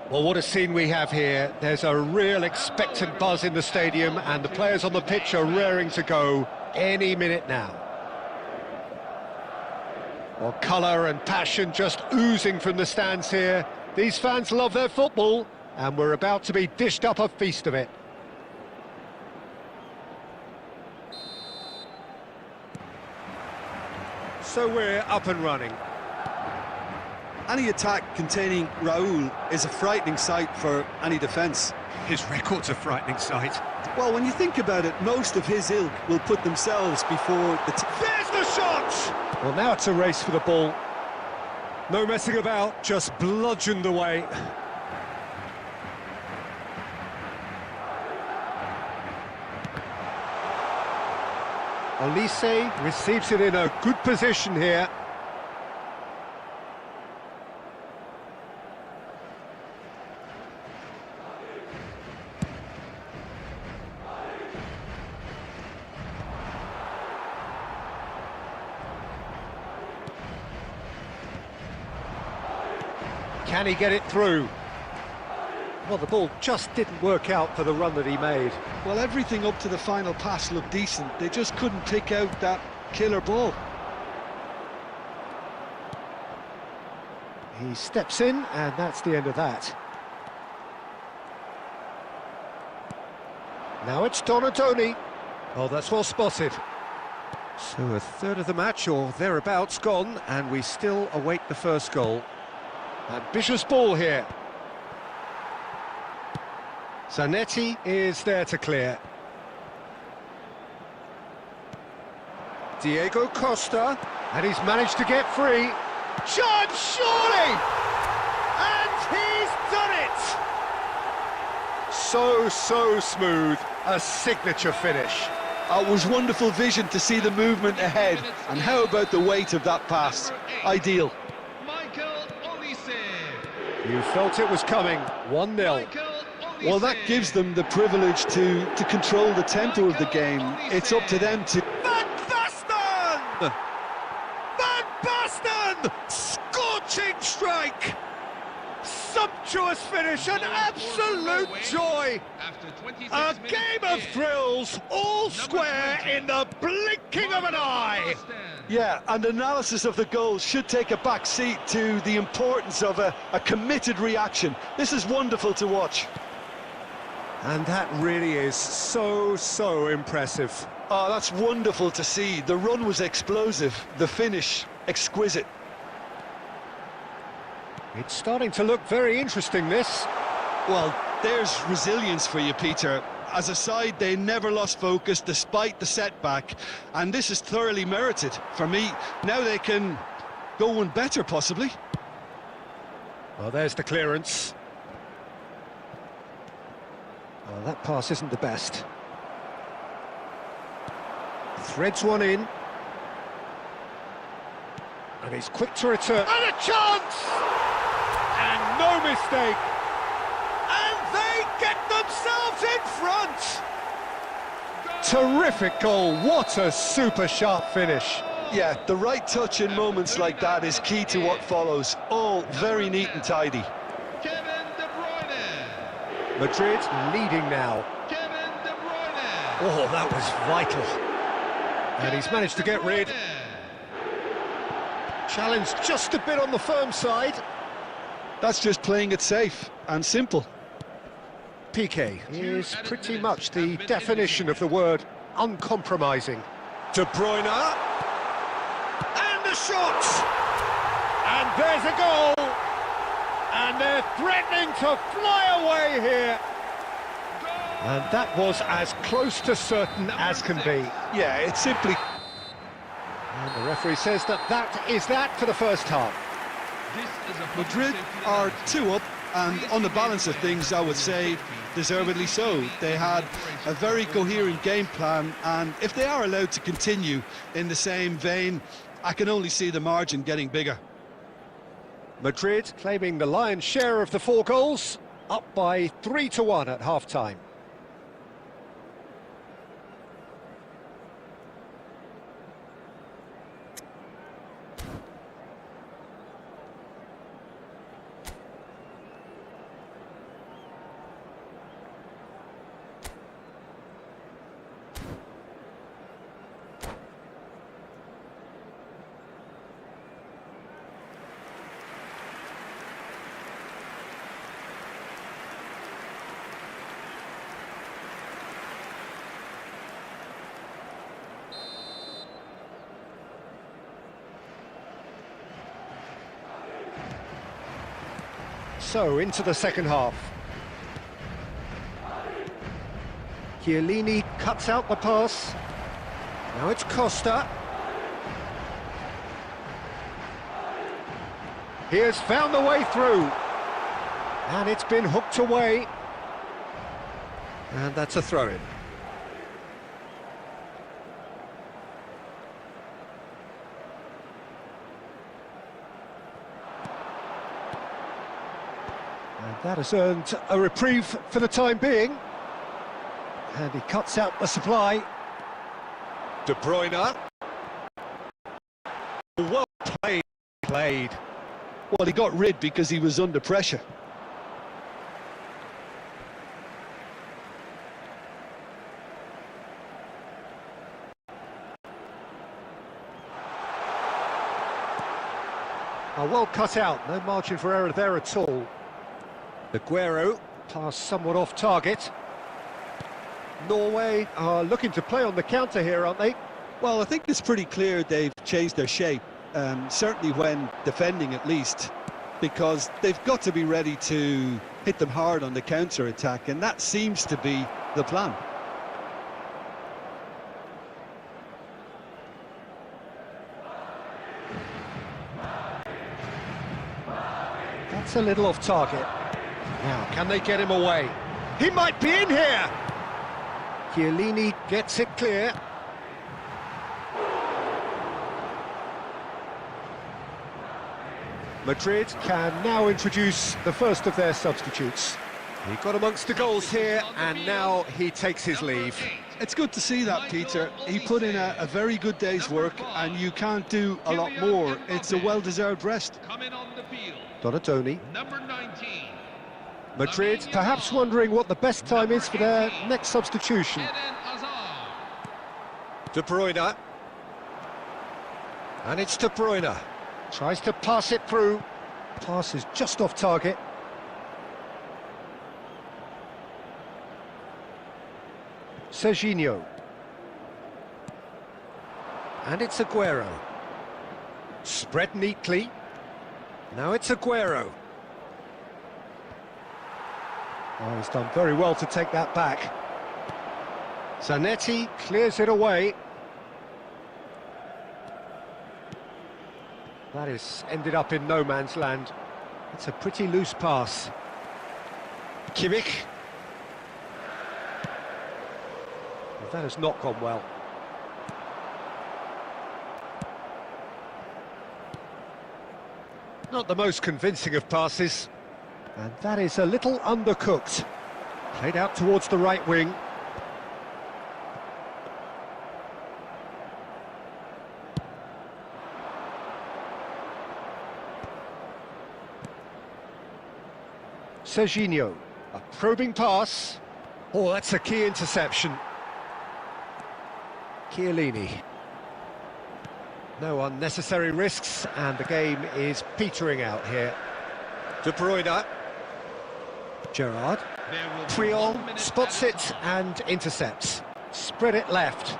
Well, what a scene we have here. There's a real expectant buzz in the stadium, and the players on the pitch are raring to go any minute now. Well, colour and passion just oozing from the stands here. These fans love their football, and we're about to be dished up a feast of it. So we're up and running. Any attack containing Raul is a frightening sight for any defence. His record's a frightening sight. Well, when you think about it, most of his ilk will put themselves before the... There's the shot! Well, now it's a race for the ball. No messing about, just bludgeoned away. Olise receives it in a good position here. Can he get it through? Well, the ball just didn't work out for the run that he made. Well, everything up to the final pass looked decent. They just couldn't pick out that killer ball. He steps in, and that's the end of that. Now it's Donatoni. Oh, that's well spotted. So a third of the match, or thereabouts, gone, and we still await the first goal. Ambitious ball here. Zanetti is there to clear. Diego Costa, and he's managed to get free. Chance, surely! And he's done it! So smooth, a signature finish. It was wonderful vision to see the movement ahead, and how about the weight of that pass? Ideal. You felt it was coming, 1-0. Well, that gives them the privilege to control the tempo of the game. It's up to them to... Van Basten! Van Basten! Scorching strike! Sumptuous finish, an absolute joy! A game of thrills, all square in the blinking of an eye! Yeah, and analysis of the goal should take a back seat to the importance of a committed reaction. This is wonderful to watch. And that really is so impressive. Oh, that's wonderful to see. The run was explosive, the finish exquisite. It's starting to look very interesting, this. Well, there's resilience for you, Peter. As a side, they never lost focus despite the setback, and this is thoroughly merited. For me, now they can go one better, possibly. Well, there's the clearance. Well, that pass isn't the best. Threads one in. And he's quick to return. And a chance! And no mistake. And they get themselves in front. Terrific goal. What a super sharp finish. Yeah, the right touch in moments like that is key to what follows. All very neat and tidy. Madrid leading now. Oh, that was vital. And he's managed to get rid. Challenge just a bit on the firm side. That's just playing it safe and simple. Piqué is pretty much the definition of the word uncompromising. De Bruyne. And the shot! And there's a goal! And they're threatening to fly away here. And that was as close to certain as can be. Yeah, it's simply... And the referee says that is that for the first half. Madrid are 2 up, and on the balance of things, I would say, deservedly so. They had a very coherent game plan, and if they are allowed to continue in the same vein, I can only see the margin getting bigger. Madrid claiming the lion's share of the 4 goals, up by 3-1 at half-time. So, into the second half. Chiellini cuts out the pass. Now it's Costa. He has found the way through. And it's been hooked away. And that's a throw-in. And that has earned a reprieve for the time being. And he cuts out the supply. De Bruyne. Well played. Well, he got rid because he was under pressure. Well cut out, no margin for error there at all. Aguero, pass somewhat off target. Norway are looking to play on the counter here, aren't they? Well, I think it's pretty clear they've changed their shape, certainly when defending at least, because they've got to be ready to hit them hard on the counter-attack, and that seems to be the plan. That's a little off target. Now, can they get him away? He might be in here! Chiellini gets it clear. Madrid can now introduce the first of their substitutes. He got amongst the goals here, and now he takes his leave. It's good to see that, Peter. He put in a very good day's work, and you can't do a lot more. It's a well-deserved rest. Donatoni. Number 19. Madrid perhaps wondering what the best time is for their next substitution. De Bruyne. And it's De Bruyne. Tries to pass it through. Pass is just off target. Serginho. And it's Aguero. Spread neatly. Now it's Aguero. Oh, he's done very well to take that back. Zanetti clears it away. That has ended up in no man's land. It's a pretty loose pass. Kimmich. Well, that has not gone well. Not the most convincing of passes. And that is a little undercooked. Played out towards the right wing. Serginho, a probing pass. Oh, that's a key interception. Chiellini. No unnecessary risks, and the game is petering out here. De Bruyne. Gerrard. Puyol spots it and intercepts. Spread it left.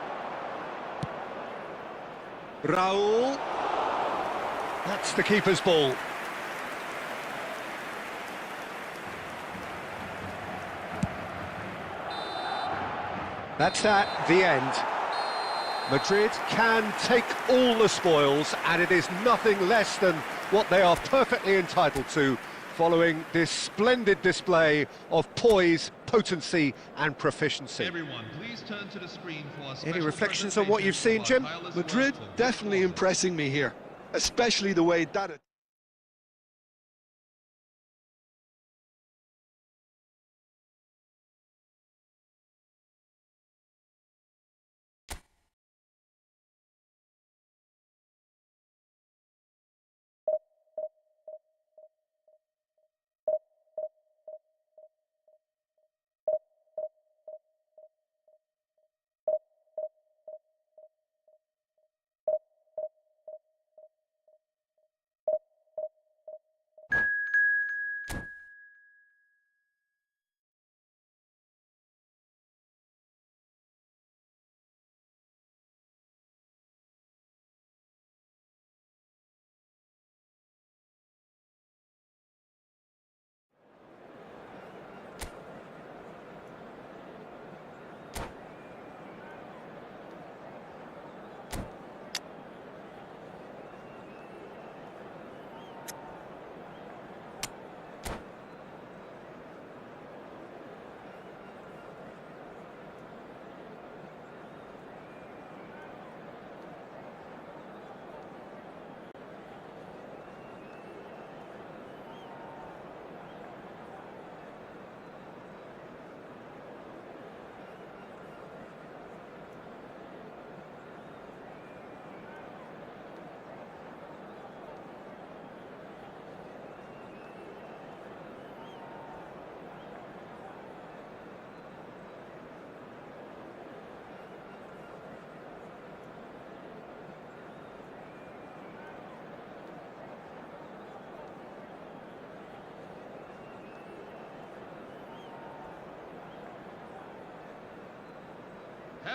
Raul. That's the keeper's ball. That's at the end. Madrid can take all the spoils, and it is nothing less than what they are perfectly entitled to, following this splendid display of poise, potency and proficiency. Everyone, please turn to the screen for Any reflections on what you've seen, Jim? Madrid definitely impressing me here, especially the way that...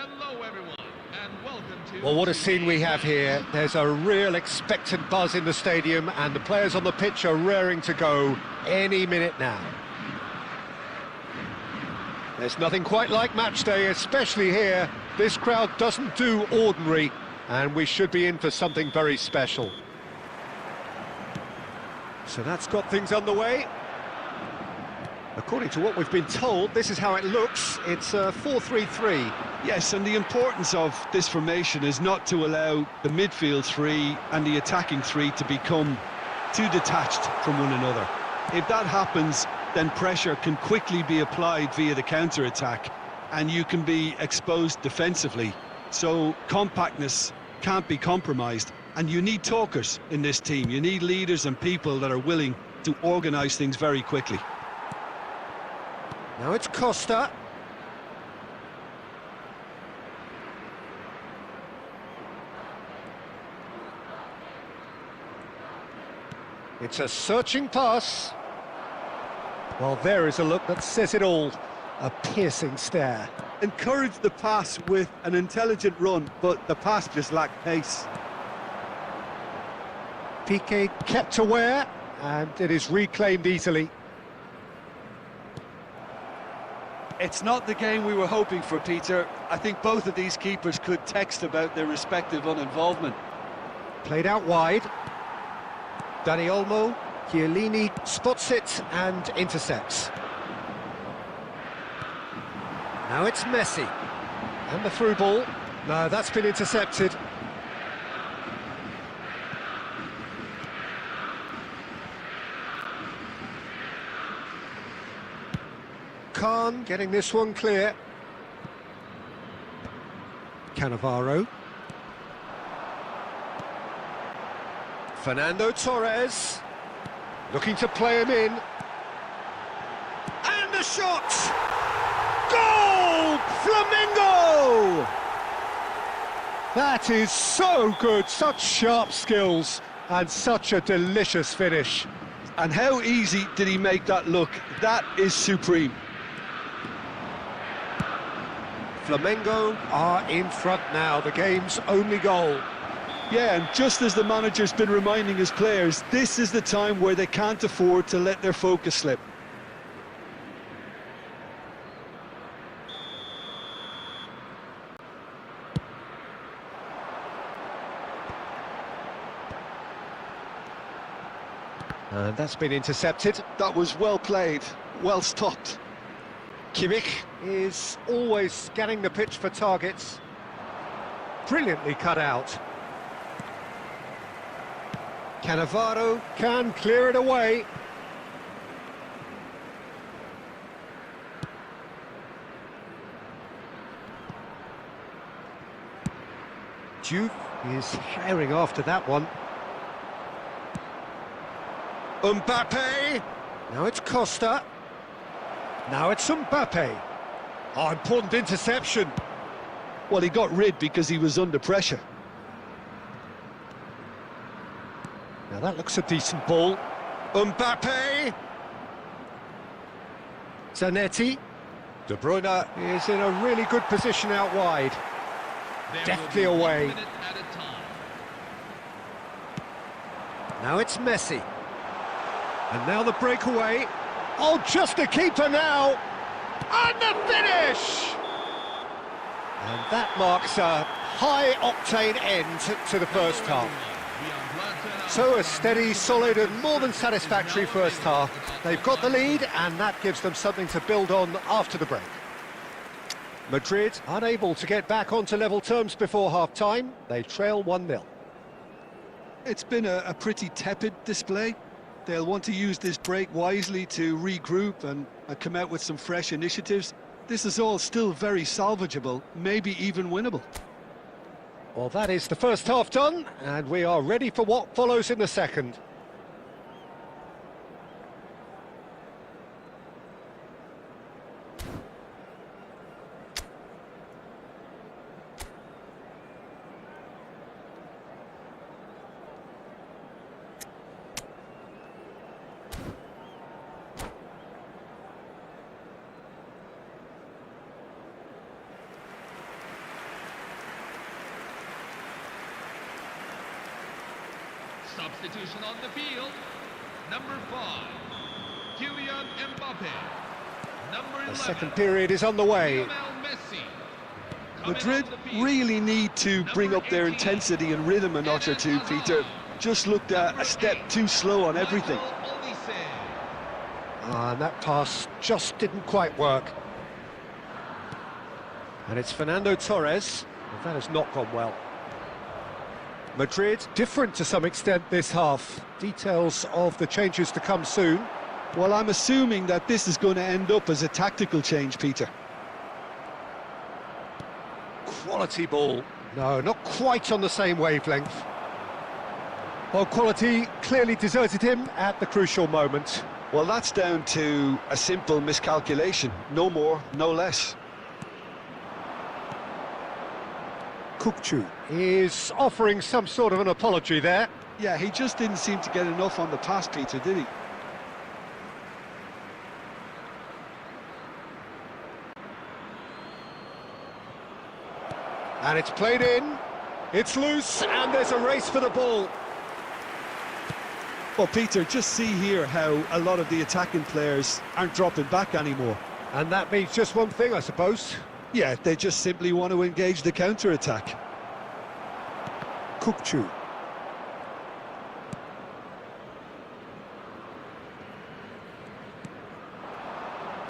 Hello, everyone, and welcome to... Well, what a scene we have here. There's a real expectant buzz in the stadium, and the players on the pitch are raring to go any minute now. There's nothing quite like match day, especially here. This crowd doesn't do ordinary, and we should be in for something very special. So that's got things underway. According to what we've been told, this is how it looks. It's a 4-3-3. Yes, and the importance of this formation is not to allow the midfield three and the attacking three to become too detached from one another. If that happens, then pressure can quickly be applied via the counter-attack, and you can be exposed defensively. So compactness can't be compromised, and you need talkers in this team. You need leaders and people that are willing to organise things very quickly. Now it's Costa. It's a searching pass. Well, there is a look that says it all. A piercing stare. Encourage the pass with an intelligent run, but the pass just lacked pace. Piqué kept aware, and it is reclaimed easily. It's not the game we were hoping for, Peter. I think both of these keepers could text about their respective uninvolvement. Played out wide. Dani Olmo, Chiellini spots it and intercepts. Now it's Messi. And the through ball. No, that's been intercepted. Khan getting this one clear. Cannavaro. Fernando Torres. Looking to play him in. And a shot! Goal! Flamengo! That is so good, such sharp skills and such a delicious finish. And how easy did he make that look? That is supreme. Flamengo are in front now, the game's only goal. Yeah, and just as the manager's been reminding his players, this is the time where they can't afford to let their focus slip. And that's been intercepted. That was well played, well stopped. Kimmich is always scanning the pitch for targets. Brilliantly cut out. Cannavaro can clear it away. Duke is herring after that one. Mbappe. Now it's Costa. Now it's Mbappe. Oh, important interception. Well, he got rid because he was under pressure. Now that looks a decent ball. Mbappe. Zanetti. De Bruyne is in a really good position out wide. Deftly away. Now it's Messi. And now the breakaway. Oh, just a keeper now. And the finish! And that marks a high-octane end to the first half. So a steady, solid and more than satisfactory first half. They've got the lead and that gives them something to build on after the break. Madrid unable to get back onto level terms before half-time. They trail 1-0. It's been a pretty tepid display. They'll want to use this break wisely to regroup and come out with some fresh initiatives. This is all still very salvageable, maybe even winnable. Well, that is the first half done, and we are ready for what follows in the second. Substitution on the field. Number 5, Kylian Mbappe. Number 11, The second period is on the way. Lionel Messi. Coming Madrid on the field. really need to bring up their intensity and rhythm a notch or two, Peter. Just looked a step too slow on everything. Michael Olise. And that pass just didn't quite work. And it's Fernando Torres. Well, that has not gone well. Madrid different to some extent this half. Details of the changes to come soon. Well, I'm assuming that this is going to end up as a tactical change, Peter. Quality ball. No, not quite on the same wavelength. Well, quality clearly deserted him at the crucial moment. Well, that's down to a simple miscalculation. No more, no less. Kukçu is offering some sort of an apology there. Yeah, he just didn't seem to get enough on the pass, Peter, did he? And it's played in. It's loose, and there's a race for the ball. Well, Peter, just see here how a lot of the attacking players aren't dropping back anymore. And that means just one thing, I suppose. Yeah, they just simply want to engage the counter-attack. Kukçu.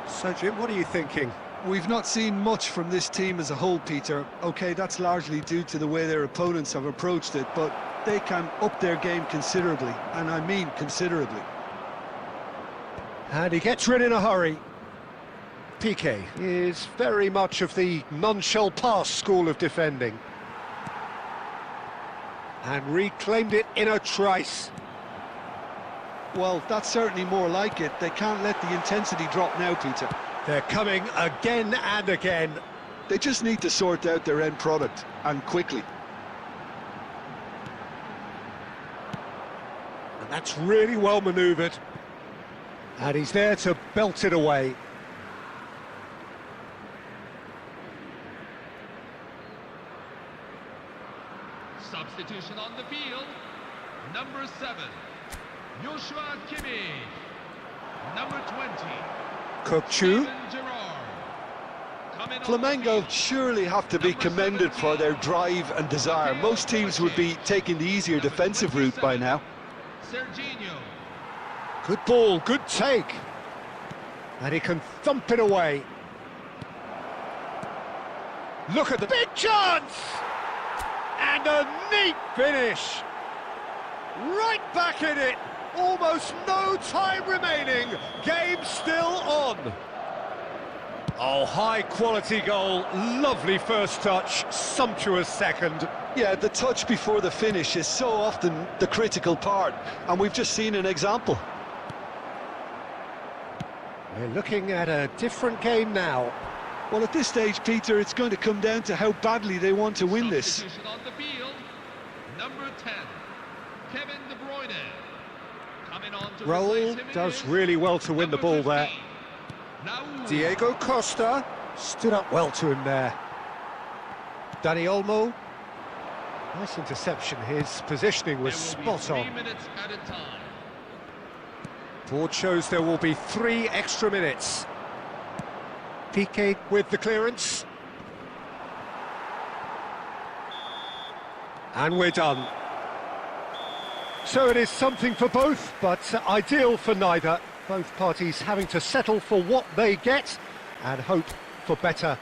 So, Jim, what are you thinking? We've not seen much from this team as a whole, Peter. OK, that's largely due to the way their opponents have approached it, but they can up their game considerably, and I mean considerably. And he gets rid in a hurry. Piqué is very much of the none-shall-pass school of defending. And reclaimed it in a trice. Well, that's certainly more like it. They can't let the intensity drop now, Peter. They're coming again and again. They just need to sort out their end product, and quickly. And that's really well manoeuvred. And he's there to belt it away. Substitution on the field. Number 7, Joshua Kimmich. Number 20, Kukçu. Steven Gerrard. Coming on the Flamengo field. surely have to be commended for their drive and desire. Most teams would be taking the easier defensive route by now. Serginho. Good ball, good take. And he can thump it away. Look at the big chance! And a neat finish. Right back in it. Almost no time remaining. Game still on. Oh, high quality goal. Lovely first touch. Sumptuous second. Yeah, the touch before the finish is so often the critical part, and we've just seen an example. We're looking at a different game now. Well, at this stage, Peter, it's going to come down to how badly they want to win this. Substitution on the field. Number 10, Kevin De Bruyne. Coming on to Raul replace him does is really well to win the number ball there. 15, Raul. Diego Costa stood up well to him there. Dani Olmo. Nice interception. His positioning was There will be spot 3 on. minutes at a time. Board shows there will be 3 extra minutes. Piqué with the clearance. And we're done. So it is something for both, but ideal for neither. Both parties having to settle for what they get and hope for better.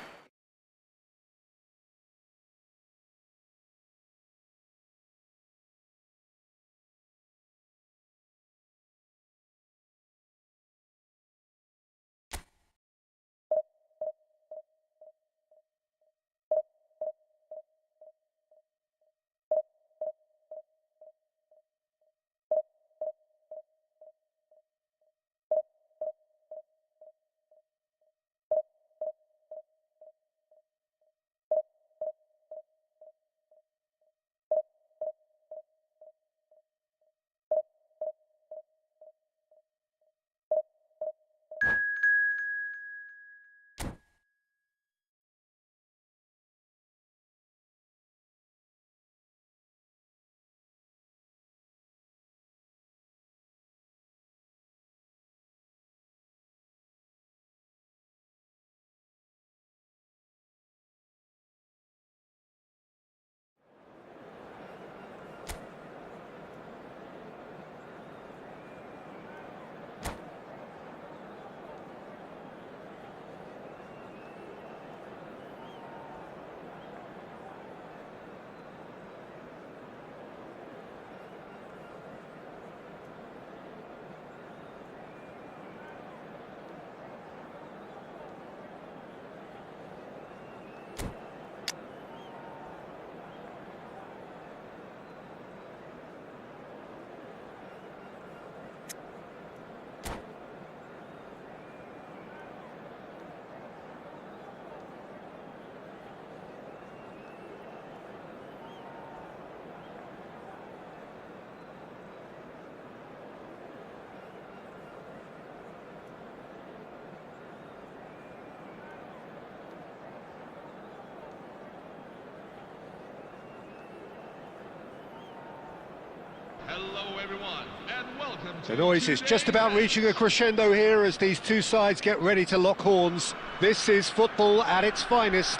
Hello, everyone, and welcome to The noise is just about reaching a crescendo here as these two sides get ready to lock horns. This is football at its finest.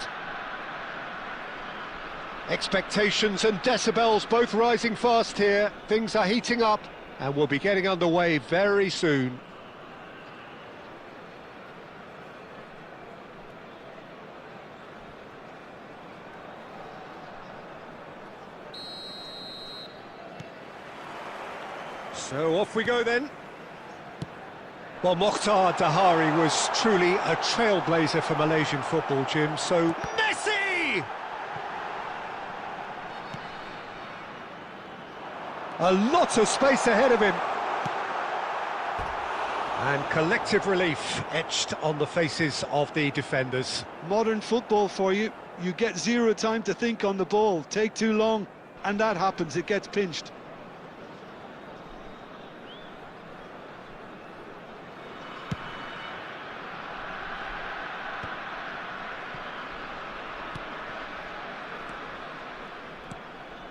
Expectations and decibels both rising fast here. Things are heating up and we'll be getting underway very soon. So off we go then. Well, Mokhtar Dahari was truly a trailblazer for Malaysian football, Jim. So Messi! A lot of space ahead of him. And collective relief etched on the faces of the defenders. Modern football for you. You get zero time to think on the ball. Take too long, and that happens. It gets pinched.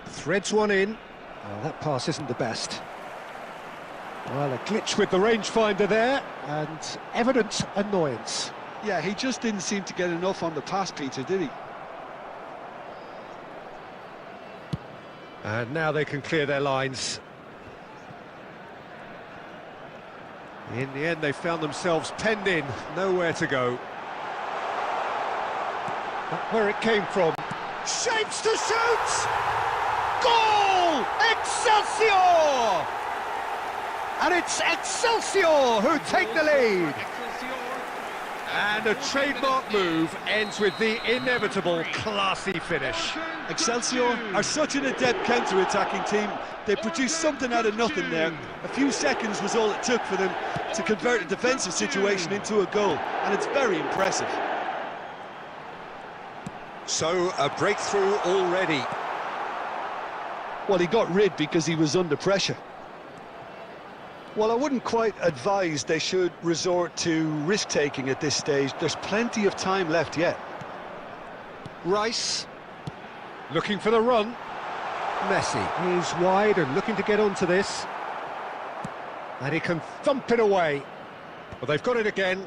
Threads one in. Oh, that pass isn't the best. Well, a glitch with the rangefinder there, and evident annoyance. Yeah, he just didn't seem to get enough on the pass, Peter, did he? And now they can clear their lines. In the end, they found themselves penned in, nowhere to go. That's where it came from. Shapes to shoot! Goal! Excelsior! And it's Excelsior who take the lead. And a trademark move ends with the inevitable classy finish. Excelsior are such an adept counter-attacking team. They produced something out of nothing there. A few seconds was all it took for them to convert a defensive situation into a goal, and it's very impressive. So, a breakthrough already. Well, he got rid because he was under pressure. Well, I wouldn't quite advise they should resort to risk-taking at this stage. There's plenty of time left yet. Rice, looking for the run. Messi is wide and looking to get onto this. And he can thump it away. But they've got it again.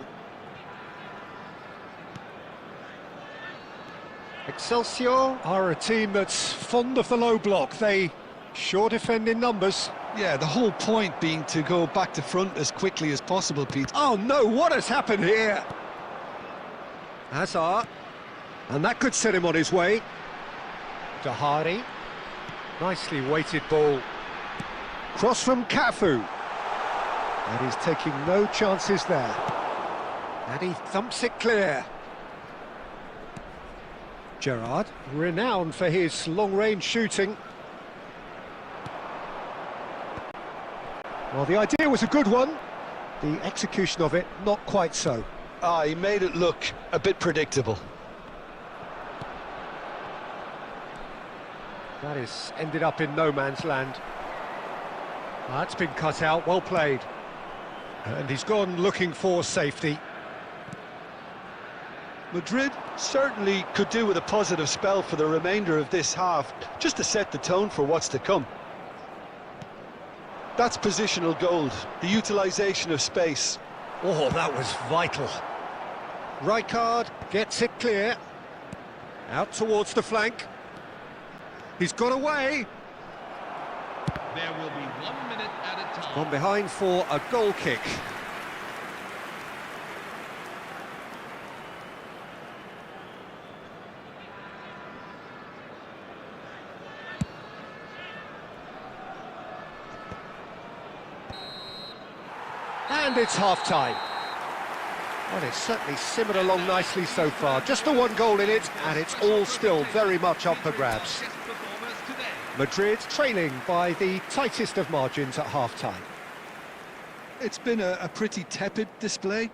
Excelsior are a team that's fond of the low block. They sure defend in numbers. Yeah, the whole point being to go back to front as quickly as possible, Pete. Oh no, what has happened here? Hazard. And that could set him on his way. Dahari. Nicely weighted ball. Cross from Cafu. And he's taking no chances there. And he thumps it clear. Gerrard, renowned for his long-range shooting. Well, the idea was a good one. The execution of it, not quite so. He made it look a bit predictable. That is ended up in no man's land. That's been cut out, well played. And he's gone looking for safety. Madrid certainly could do with a positive spell for the remainder of this half, just to set the tone for what's to come. That's positional gold, the utilisation of space. Oh, that was vital. Rijkaard gets it clear. Out towards the flank. He's got away. There will be 1 minute at a time. Gone behind for a goal kick. And it's half-time. Well, it's certainly simmered along nicely so far. Just the one goal in it, and it's all still very much up for grabs. Madrid trailing by the tightest of margins at half-time. It's been a pretty tepid display.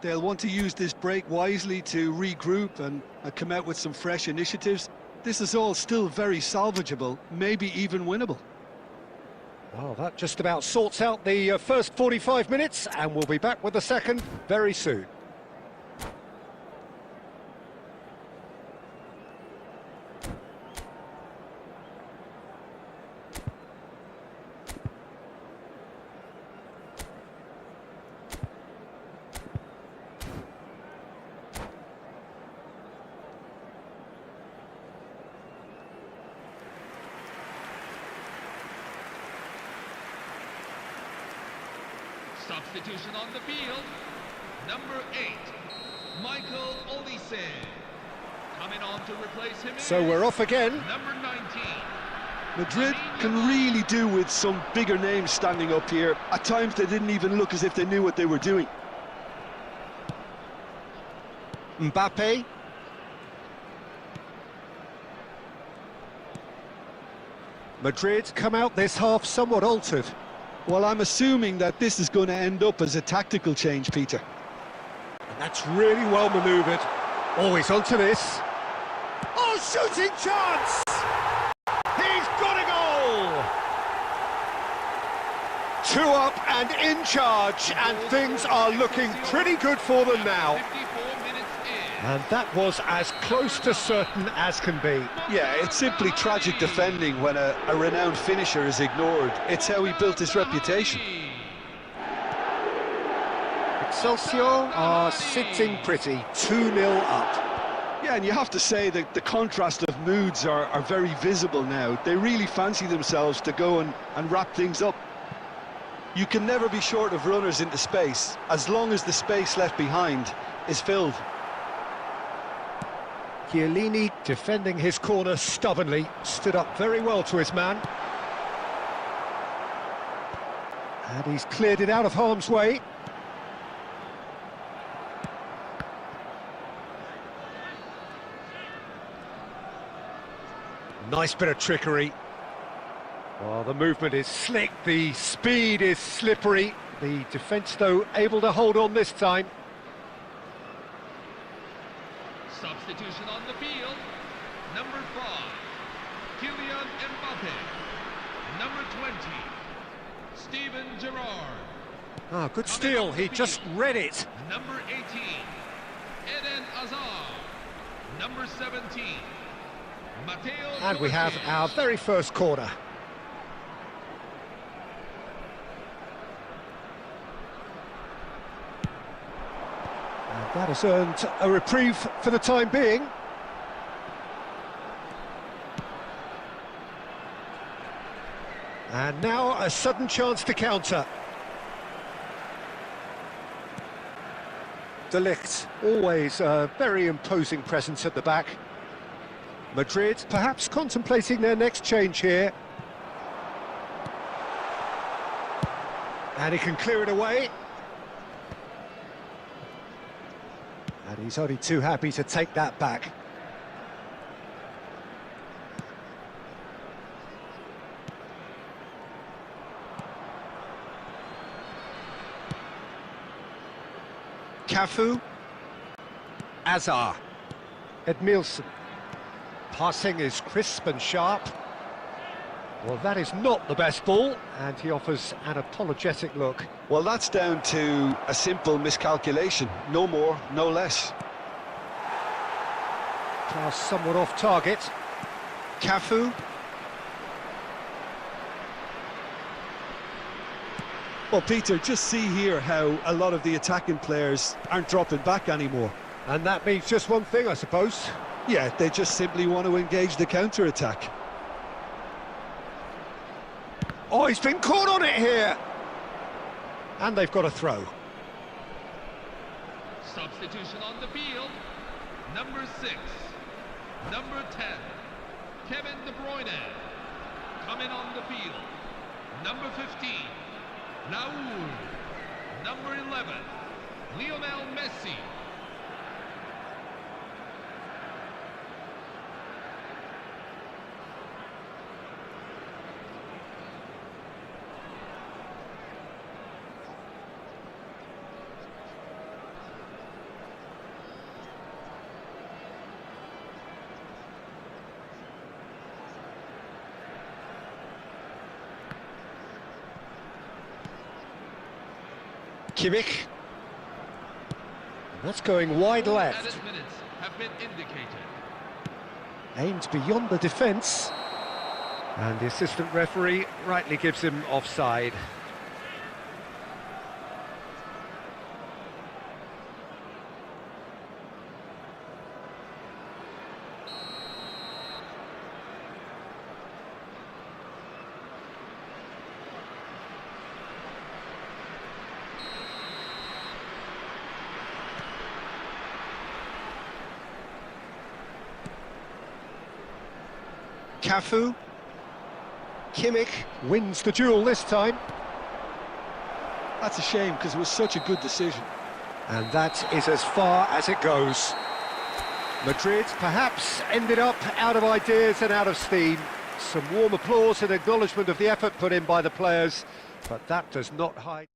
They'll want to use this break wisely to regroup and come out with some fresh initiatives. This is all still very salvageable, maybe even winnable. Well, that just about sorts out the first 45 minutes, and we'll be back with the second very soon. Substitution on the field. Number 8, Michael Olise. Coming on to replace him. So we're off again. Number 19. Madrid can really do with some bigger names standing up here. At times they didn't even look as if they knew what they were doing. Mbappe. Madrid come out this half somewhat altered. Well, I'm assuming that this is going to end up as a tactical change, Peter. And that's really well manoeuvred. Always onto this. Oh, shooting chance! He's got a goal! 2 up and in charge, and things are looking pretty good for them now. 54 minutes in. And that was as close to certain as can be. Yeah, it's simply tragic defending when a renowned finisher is ignored. It's how he built his reputation. Excelsior are sitting pretty, 2-0 up. Yeah, and you have to say that the contrast of moods are very visible now. They really fancy themselves to go and wrap things up. You can never be short of runners into space, as long as the space left behind is filled. Chiellini defending his corner stubbornly, stood up very well to his man. And he's cleared it out of harm's way. Nice bit of trickery. Well, the movement is slick, the speed is slippery. The defence, though, able to hold on this time. Substitution on the field. Number 5, Kylian Mbappe. Number 20, Steven Gerrard. Ah, good steal, he just read it. Number 18, Eden Hazard. Number 17, Matteo. And we have Kovacic. our very first corner. And that has earned a reprieve for the time being. And now a sudden chance to counter. De Ligt, always a very imposing presence at the back. Madrid perhaps contemplating their next change here. And he can clear it away. And he's only too happy to take that back. Cafu. Azar. Edmilson. Passing is crisp and sharp. Well, that is not the best ball, and he offers an apologetic look. Well, that's down to a simple miscalculation. No more, no less. Pass somewhat off target. Cafu. Well, Peter, just see here how a lot of the attacking players aren't dropping back anymore. And that means just one thing, I suppose. Yeah, they just simply want to engage the counter-attack. Oh, he's been caught on it here! And they've got a throw. Substitution on the field. Number 6, number 10, Kevin De Bruyne. Coming on the field. Number 15, Raul. Number 11, Lionel Messi. Kimmich. That's going wide left. Added minutes have been indicated. Aimed beyond the defence. And the assistant referee rightly gives him offside. Cafu. Kimmich wins the duel this time. That's a shame, because it was such a good decision. And that is as far as it goes. Madrid perhaps ended up out of ideas and out of steam. Some warm applause and acknowledgement of the effort put in by the players, but that does not hide.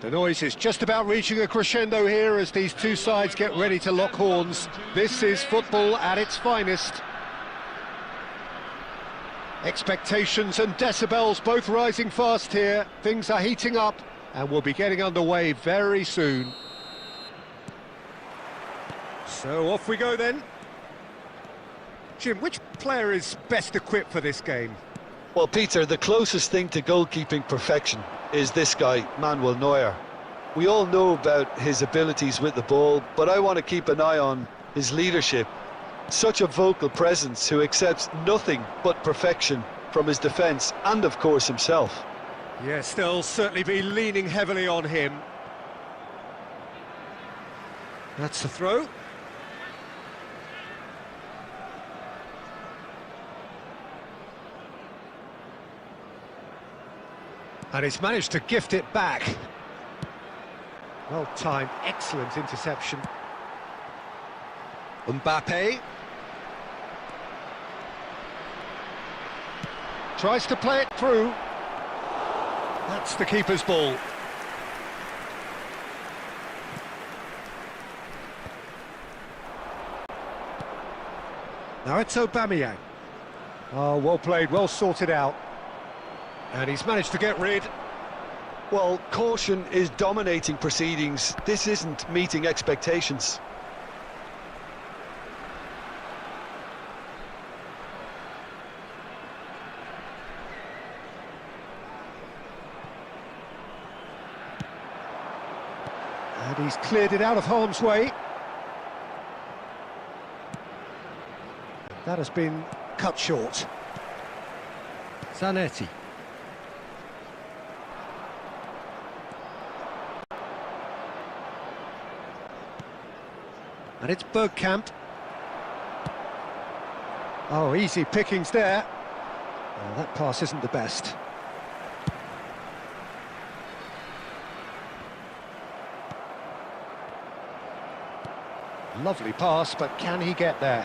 The noise is just about reaching a crescendo here as these two sides get ready to lock horns. This is football at its finest. Expectations and decibels both rising fast here. Things are heating up and we'll be getting underway very soon. So off we go then. Jim, which player is best equipped for this game? Well, Peter, the closest thing to goalkeeping perfection is this guy, Manuel Neuer. We all know about his abilities with the ball, but I want to keep an eye on his leadership. Such a vocal presence who accepts nothing but perfection from his defence and, of course, himself. Yes, they'll certainly be leaning heavily on him. That's the throw. And he's managed to gift it back. Well timed, excellent interception. Mbappe. Tries to play it through. That's the keeper's ball. Now it's Aubameyang. Oh, well played, well sorted out. And he's managed to get rid. Well, caution is dominating proceedings. This isn't meeting expectations. And he's cleared it out of harm's way. That has been cut short. Zanetti. And it's Bergkamp. Oh, easy pickings there. Oh, that pass isn't the best. Lovely pass, but can he get there?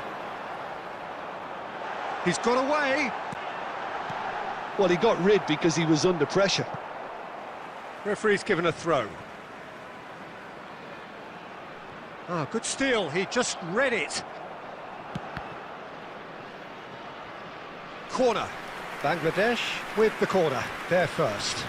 He's got away. Well, he got rid because he was under pressure. Referee's given a throw. Ah, good steal, he just read it. Corner. Bangladesh with the corner, they're first.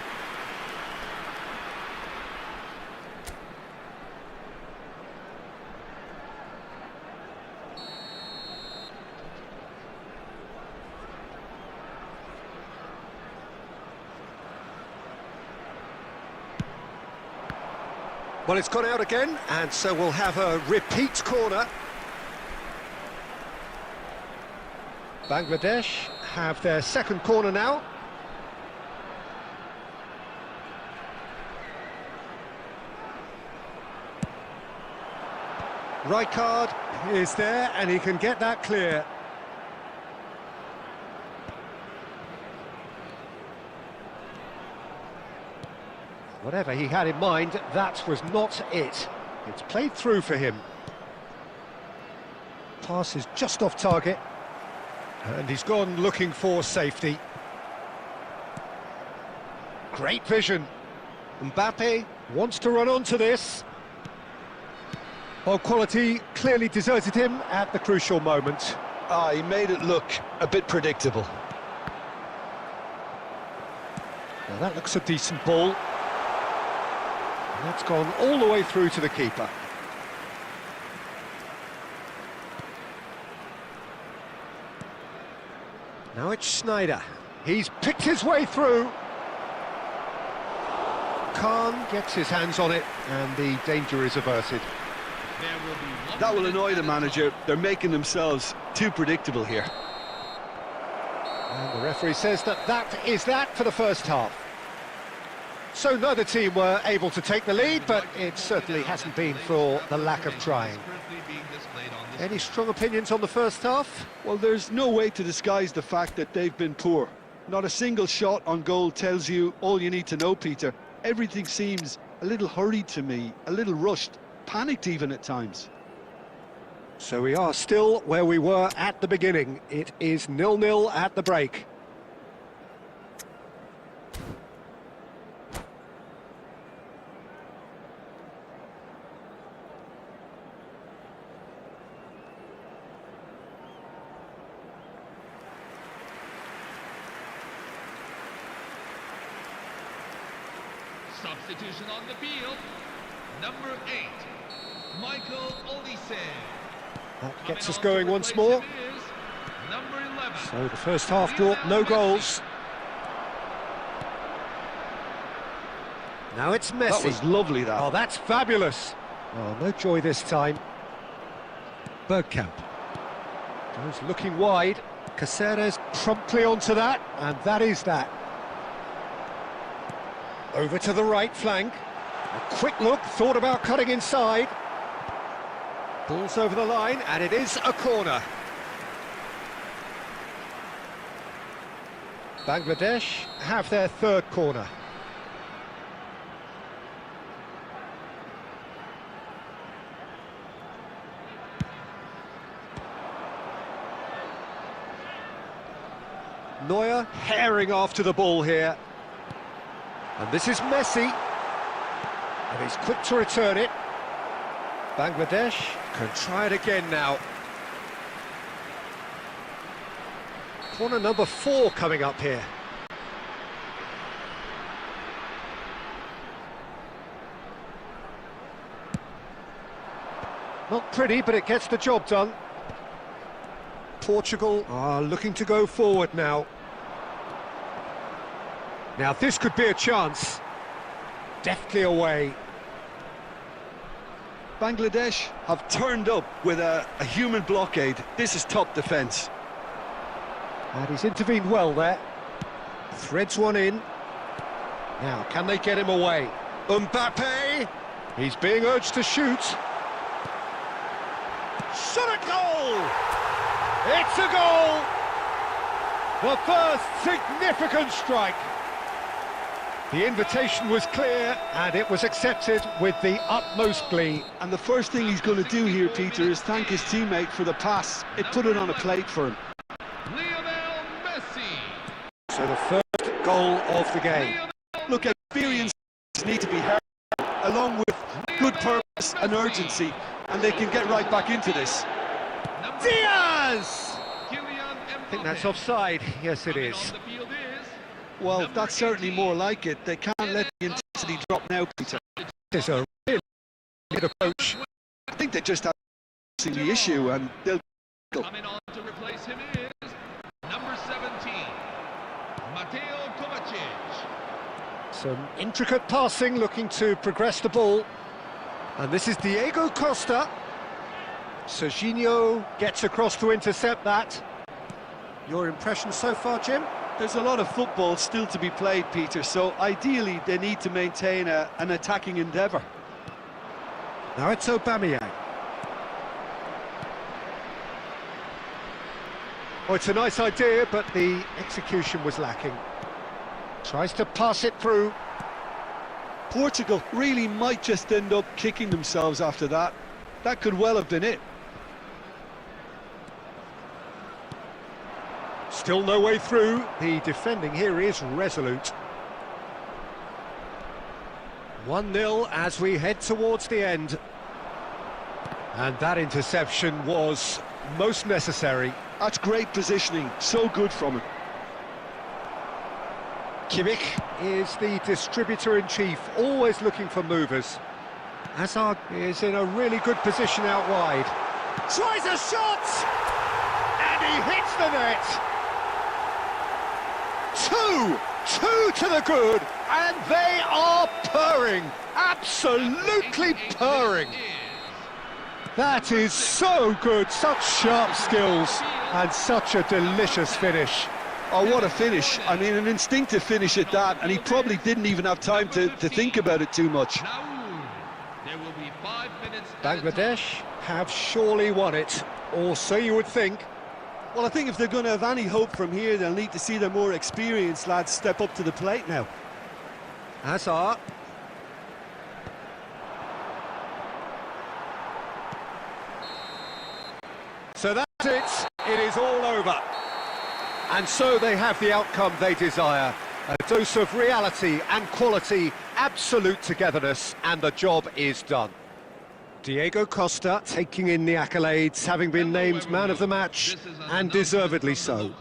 Well, it's gone out again, and so we'll have a repeat corner. Bangladesh have their second corner now. Rijkaard is there, and he can get that clear. Whatever he had in mind, that was not it. It's played through for him. Pass is just off target. And he's gone looking for safety. Great vision. Mbappe wants to run onto this. Well, quality clearly deserted him at the crucial moment. Ah, he made it look a bit predictable. Now that looks a decent ball. And that's gone all the way through to the keeper. Now it's Schneider. He's picked his way through. Khan gets his hands on it, and the danger is averted. That will annoy the manager. They're making themselves too predictable here. And the referee says that is that for the first half. So neither team were able to take the lead, but it certainly hasn't been for the lack of trying. Any strong opinions on the first half? Well, there's no way to disguise the fact that they've been poor. Not a single shot on goal tells you all you need to know, Peter. Everything seems a little hurried to me, a little rushed, panicked even at times. So we are still where we were at the beginning. It is 0-0 at the break. Substitution on the field. Number 8, Michael Olise. That gets us going once more. Number 11. So the first half brought no goals. Now it's Messi. That was lovely, that. Oh, that's fabulous. Oh, no joy this time. Bergkamp. Goes looking wide. Caceres promptly onto that, and that is that. Over to the right flank. A quick look, thought about cutting inside. Ball's over the line, and it is a corner. Bangladesh have their third corner. Neuer herring after the ball here. And this is Messi. And he's quick to return it. Bangladesh can try it again now. Corner number 4 coming up here. Not pretty, but it gets the job done. Portugal are looking to go forward now. Now this could be a chance. Deftly away. Bangladesh have turned up with a human blockade. This is top defence. And he's intervened well there. Threads one in. Now, can they get him away? Mbappe! He's being urged to shoot. Shot at goal! It's a goal! The first significant strike. The invitation was clear, and it was accepted with the utmost glee. And the first thing he's going to do here, Peter, is thank his teammate for the pass. It put it on a plate for him. Lionel Messi. So the first goal of the game. Look, experience need to be heard, along with good purpose and urgency, and they can get right back into this. Diaz! I think that's offside. Yes, it is. Well, that's certainly more like it. They can't let the intensity drop now, Peter. This is a really good approach. I think they just have the issue, and they'll go. Coming on to replace him is number 17, Mateo Kovacic. Some intricate passing, looking to progress the ball. And this is Diego Costa. Serginho gets across to intercept that. Your impression so far, Jim? There's a lot of football still to be played, Peter, so ideally they need to maintain an attacking endeavour. Now it's Aubameyang. Oh, it's a nice idea, but the execution was lacking. Tries to pass it through. Portugal really might just end up kicking themselves after that. That could well have been it. Still no way through. The defending here is resolute. 1-0 as we head towards the end. And that interception was most necessary. That's great positioning, so good from him. Kimmich is the distributor-in-chief, always looking for movers. Hazard is in a really good position out wide. Tries a shot! And he hits the net! Two to the good, and they are purring, absolutely purring. That is so good, such sharp skills, and such a delicious finish. Oh, what a finish. I mean, an instinctive finish at that, and he probably didn't even have time to think about it too much. There will be 5 minutes. Bangladesh have surely won it, or so you would think. Well, I think if they're going to have any hope from here, they'll need to see their more experienced lads step up to the plate now. Hazard. So that's it. It is all over. And so they have the outcome they desire. A dose of reality and quality, absolute togetherness, and the job is done. Diego Costa taking in the accolades, having been named man of the match, and deservedly so.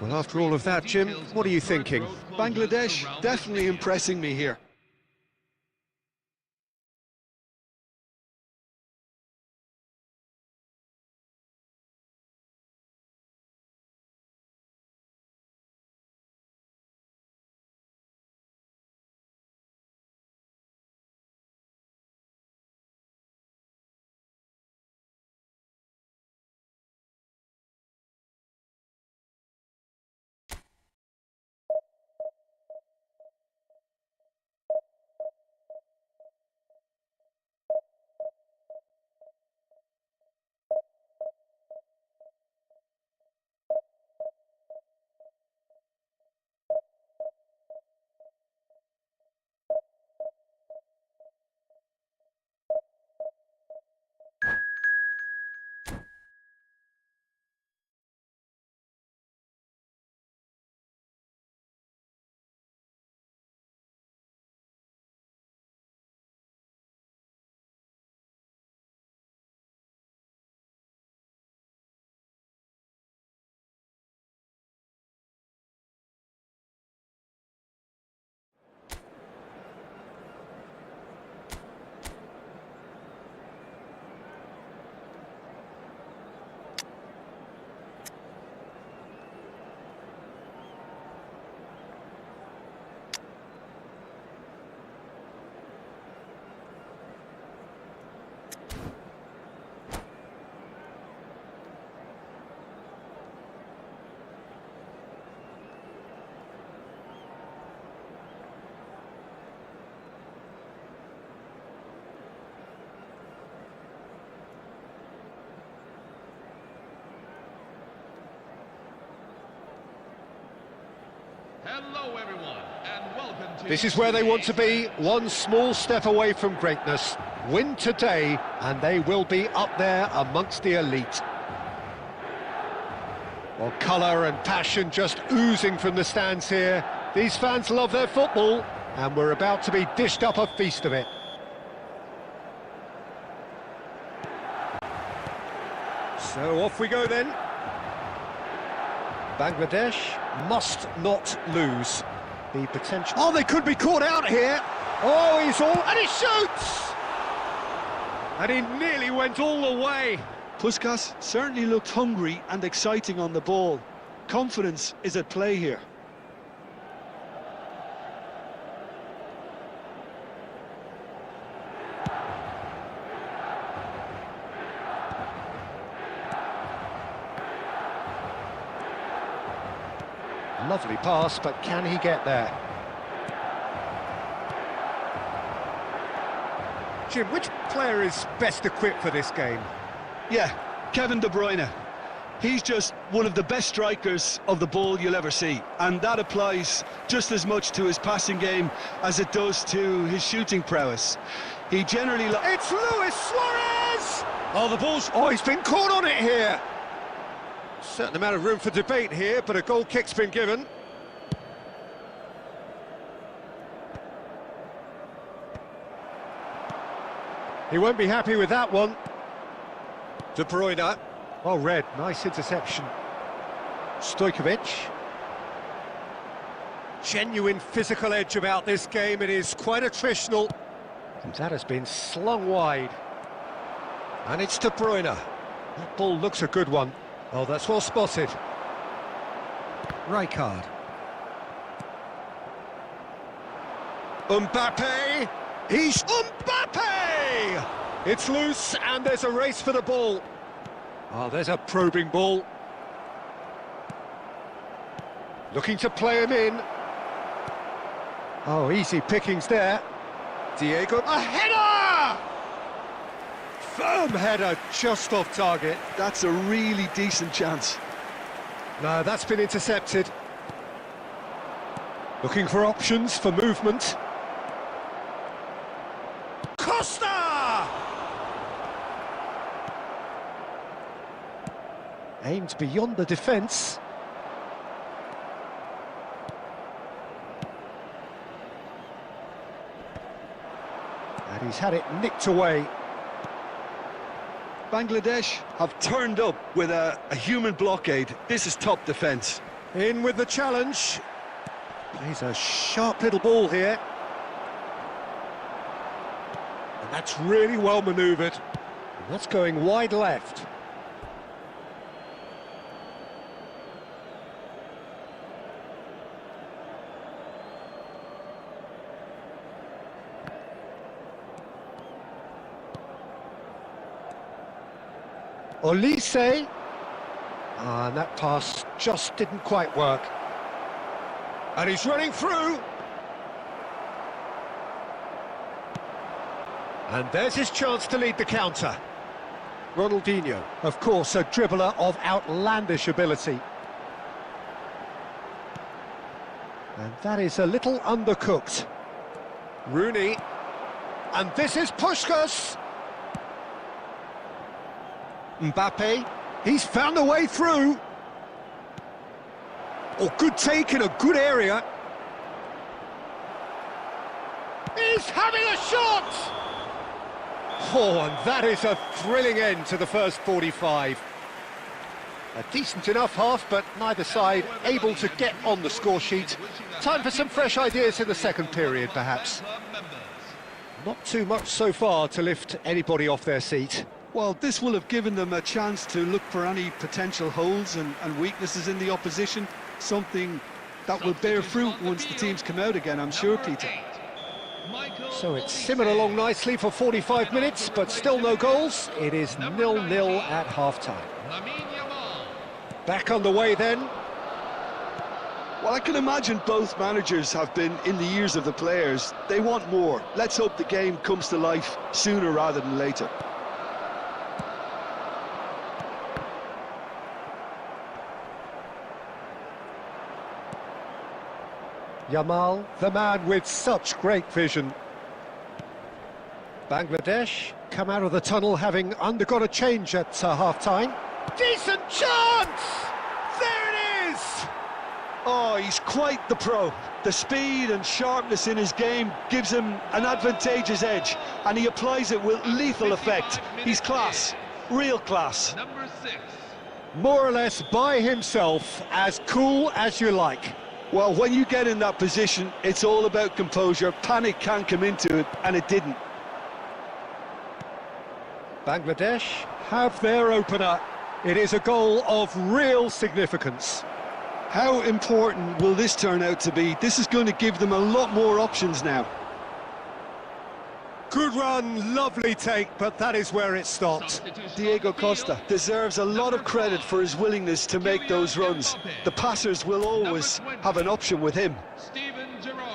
Well, after all of that, Jim, what are you thinking? Bangladesh definitely impressing me here. Hello everyone, and welcome to... This is where they want to be, one small step away from greatness. Win today, and they will be up there amongst the elite. Well, colour and passion just oozing from the stands here. These fans love their football, and we're about to be dished up a feast of it. So off we go then. Bangladesh must not lose. The potential... Oh, they could be caught out here. Oh, and he shoots! And he nearly went all the way. Puskas certainly looked hungry and exciting on the ball. Confidence is at play here. Lovely pass, but can he get there? Jim, which player is best equipped for this game? Yeah, Kevin De Bruyne. He's just one of the best strikers of the ball you'll ever see, and that applies just as much to his passing game as it does to his shooting prowess. He generally... It's Luis Suarez! Oh, the ball's... Oh, he's been caught on it here! Certain amount of room for debate here, but a goal kick's been given. He won't be happy with that one. De Bruyne. Oh, red. Nice interception. Stojkovic. Genuine physical edge about this game. It is quite attritional. And that has been slung wide. And it's De Bruyne. That ball looks a good one. Oh, that's well spotted. Rijkaard. Mbappe! He's Mbappe! It's loose, and there's a race for the ball. Oh, there's a probing ball. Looking to play him in. Oh, easy pickings there. Diego, a header! Firm header, just off target. That's a really decent chance. No, that's been intercepted. Looking for options for movement. Costa! Aimed beyond the defence. And he's had it nicked away. Bangladesh have turned up with a human blockade. This is top defence. In with the challenge. Plays a sharp little ball here. And that's really well manoeuvred. And that's going wide left. Olise. And that pass just didn't quite work. And he's running through. And there's his chance to lead the counter. Ronaldinho, of course, a dribbler of outlandish ability. And that is a little undercooked. Rooney. And this is Puskas. Mbappe, he's found a way through. Oh, good take in a good area. He's having a shot! Oh, and that is a thrilling end to the first 45. A decent enough half, but neither side able to get on the score sheet. Time for some fresh ideas in the second period, perhaps. Not too much so far to lift anybody off their seat. Well, this will have given them a chance to look for any potential holes and weaknesses in the opposition, something that will bear fruit once the teams come out again, I'm sure, Peter. So it's simmered along nicely for 45 minutes, but still no goals. It is 0-0 at half-time. Back on the way then. Well, I can imagine both managers have been in the ears of the players. They want more. Let's hope the game comes to life sooner rather than later. Yamal, the man with such great vision. Bangladesh come out of the tunnel having undergone a change at half-time. Decent chance! There it is! Oh, he's quite the pro. The speed and sharpness in his game gives him an advantageous edge, and he applies it with lethal effect. He's class, real class. Number 6. More or less by himself, as cool as you like. Well, when you get in that position, it's all about composure. Panic can't come into it, and it didn't. Bangladesh have their opener. It is a goal of real significance. How important will this turn out to be? This is going to give them a lot more options now. Good run, lovely take, but that is where it stopped. Diego Costa deserves a lot of credit for his willingness to make those runs. The passers will always have an option with him.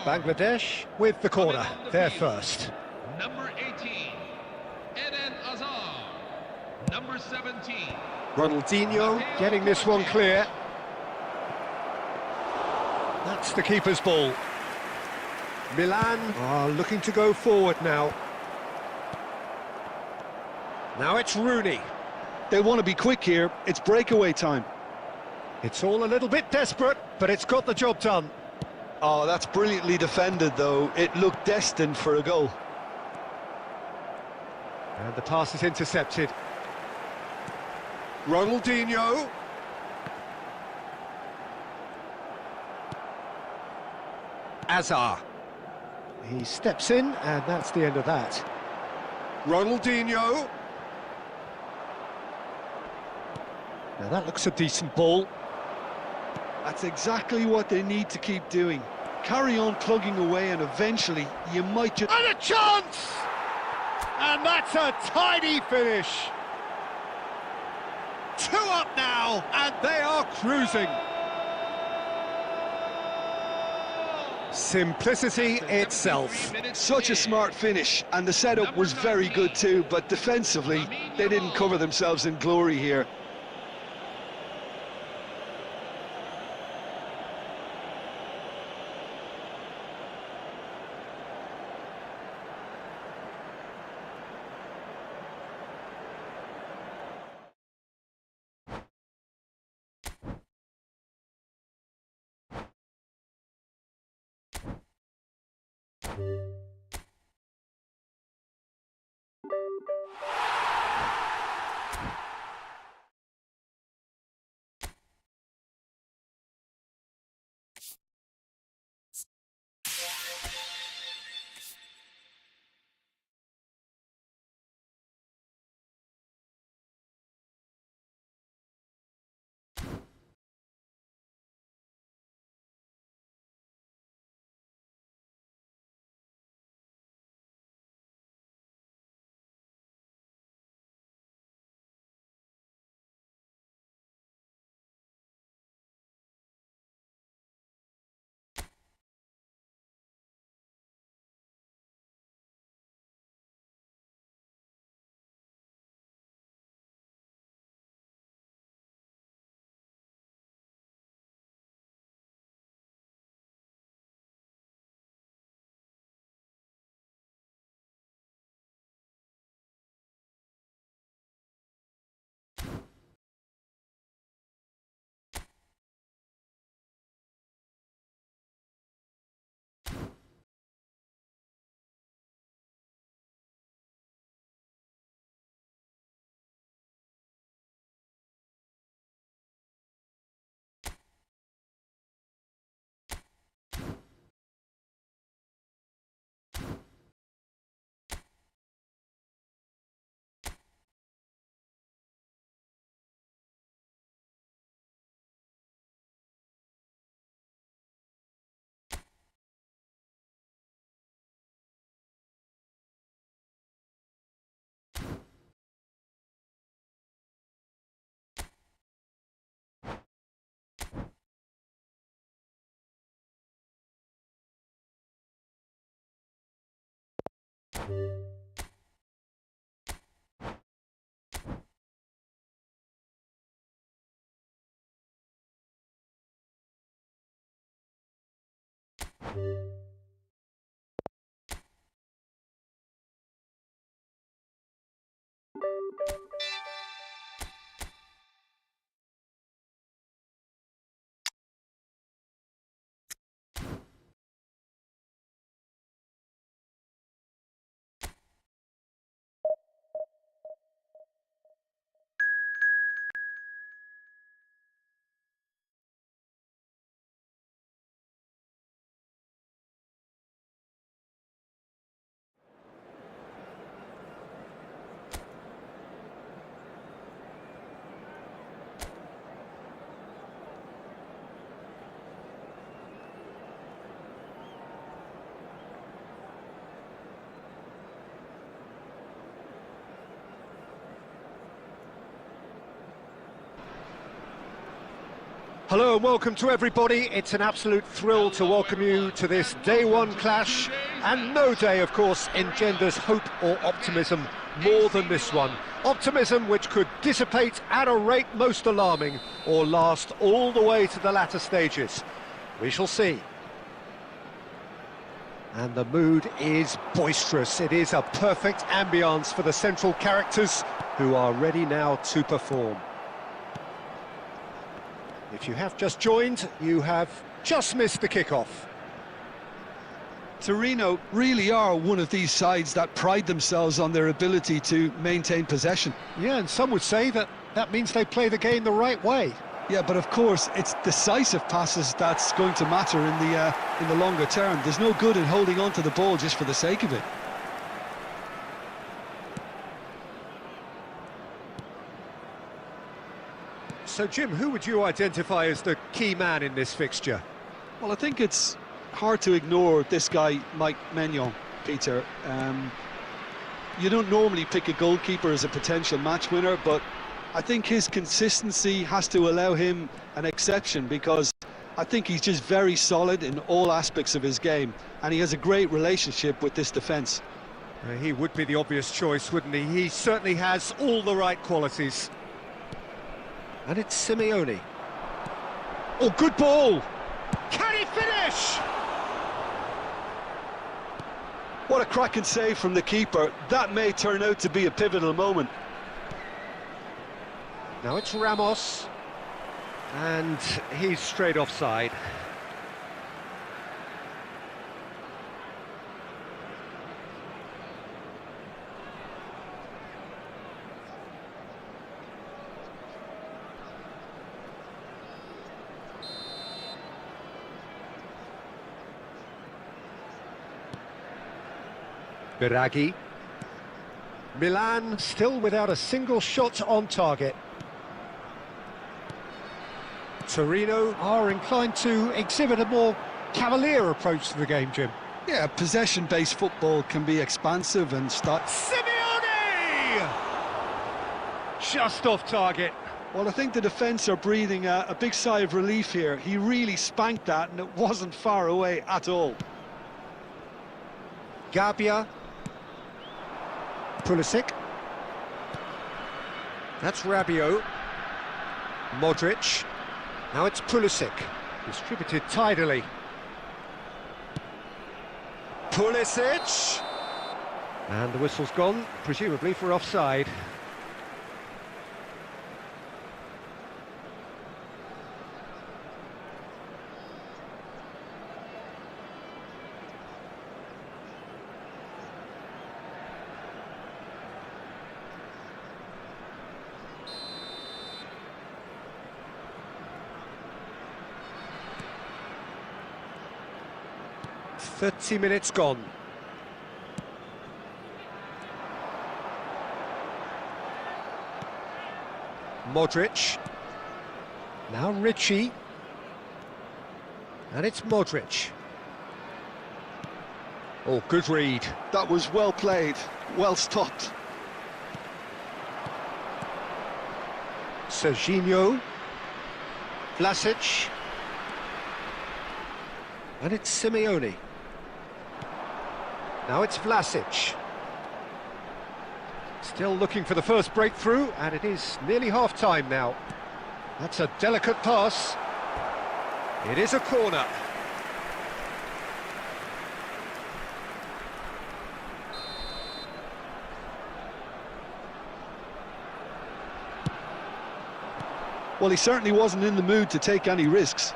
Bangladesh with the corner, they're first. Number 18, Eden Azar. Number 17. Ronaldinho getting this one clear. That's the keeper's ball. Milan are looking to go forward now. Now it's Rooney. They want to be quick here. It's breakaway time. It's all a little bit desperate, but it's got the job done. Oh, that's brilliantly defended, though. It looked destined for a goal. And the pass is intercepted. Ronaldinho. Azar. He steps in, and that's the end of that. Ronaldinho. Now that looks a decent ball. That's exactly what they need to keep doing. Carry on plugging away, and eventually you might just... And a chance! And that's a tidy finish. 2 up now, and they are cruising. Simplicity itself. Such a smart finish, and the setup was very good too, but defensively, they didn't cover themselves in glory here. Hello and welcome to everybody. It's an absolute thrill to welcome you to this day one clash, and no day, of course, engenders hope or optimism more than this one. Optimism which could dissipate at a rate most alarming or last all the way to the latter stages. We shall see. And the mood is boisterous. It is a perfect ambience for the central characters who are ready now to perform. If you have just joined, you have just missed the kickoff. Torino really are one of these sides that pride themselves on their ability to maintain possession. Yeah, and some would say that that means they play the game the right way. Yeah, but of course, it's decisive passes that's going to matter in the longer term. There's no good in holding on to the ball just for the sake of it. So, Jim, who would you identify as the key man in this fixture? Well, I think it's hard to ignore this guy, Mike Maignan, Peter. You don't normally pick a goalkeeper as a potential match winner, but I think his consistency has to allow him an exception, because I think he's just very solid in all aspects of his game, and he has a great relationship with this defence. He would be the obvious choice, wouldn't he? He certainly has all the right qualities. And it's Simeone. Oh, good ball! Can he finish? What a cracking save from the keeper. That may turn out to be a pivotal moment. Now it's Ramos. And he's straight offside. Biraghi. Milan still without a single shot on target. Torino are inclined to exhibit a more cavalier approach to the game, Jim. Yeah, possession-based football can be expansive and start... Simeone! Just off target. Well, I think the defence are breathing a big sigh of relief here. He really spanked that, and it wasn't far away at all. Gabbia. Pulisic. That's Rabiot. Modric. Now it's Pulisic. Distributed tidily. Pulisic! And the whistle's gone, presumably for offside. "30 minutes gone. Modric. Now Ricci. And it's Modric. Oh, good read. That was well played, well stopped. Serginho. Vlasic. And it's Simeone. Now it's Vlasic. Still looking for the first breakthrough, and it is nearly half-time now. That's a delicate pass. It is a corner. Well, he certainly wasn't in the mood to take any risks.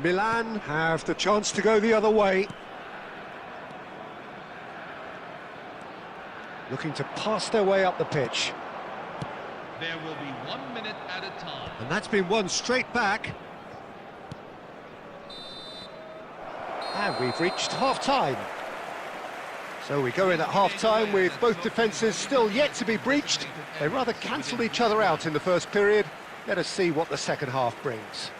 Milan have the chance to go the other way. Looking to pass their way up the pitch. There will be 1 minute at a time. And that's been won straight back. And we've reached half-time. So we go in at half-time with both defences still yet to be breached. They rather cancelled each other out in the first period. Let us see what the second half brings.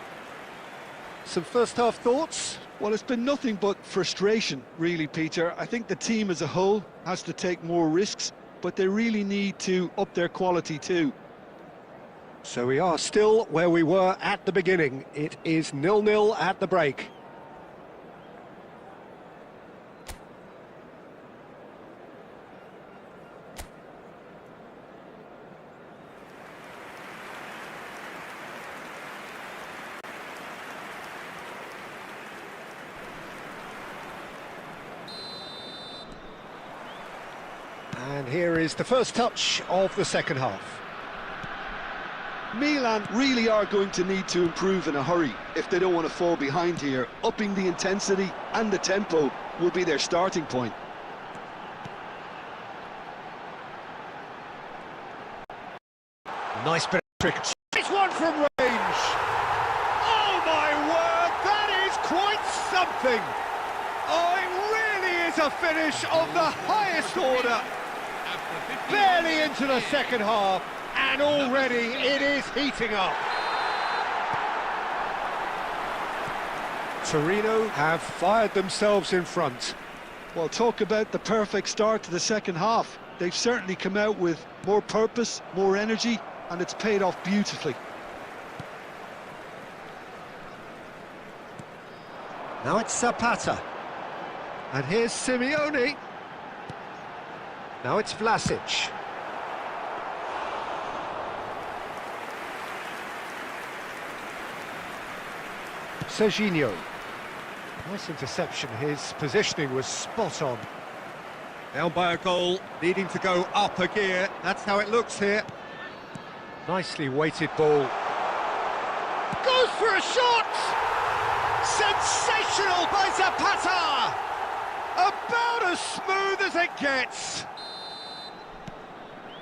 Some first-half thoughts? Well, it's been nothing but frustration, really, Peter. I think the team as a whole has to take more risks, but they really need to up their quality too. So we are still where we were at the beginning. It is 0-0 at the break. And here is the first touch of the second half. Milan really are going to need to improve in a hurry if they don't want to fall behind here. Upping the intensity and the tempo will be their starting point. Nice bit of cricket. It's one from range. Oh my word, that is quite something. Oh, it really is a finish of the highest order. Barely into the second half, and already it is heating up. Torino have fired themselves in front. Well, talk about the perfect start to the second half. They've certainly come out with more purpose, more energy, and it's paid off beautifully. Now it's Zapata. And here's Simeone. Now it's Vlasic. Serginho. Nice interception, his positioning was spot on. Down by a goal, needing to go up a gear, that's how it looks here. Nicely weighted ball. Goes for a shot! Sensational by Zapata! About as smooth as it gets.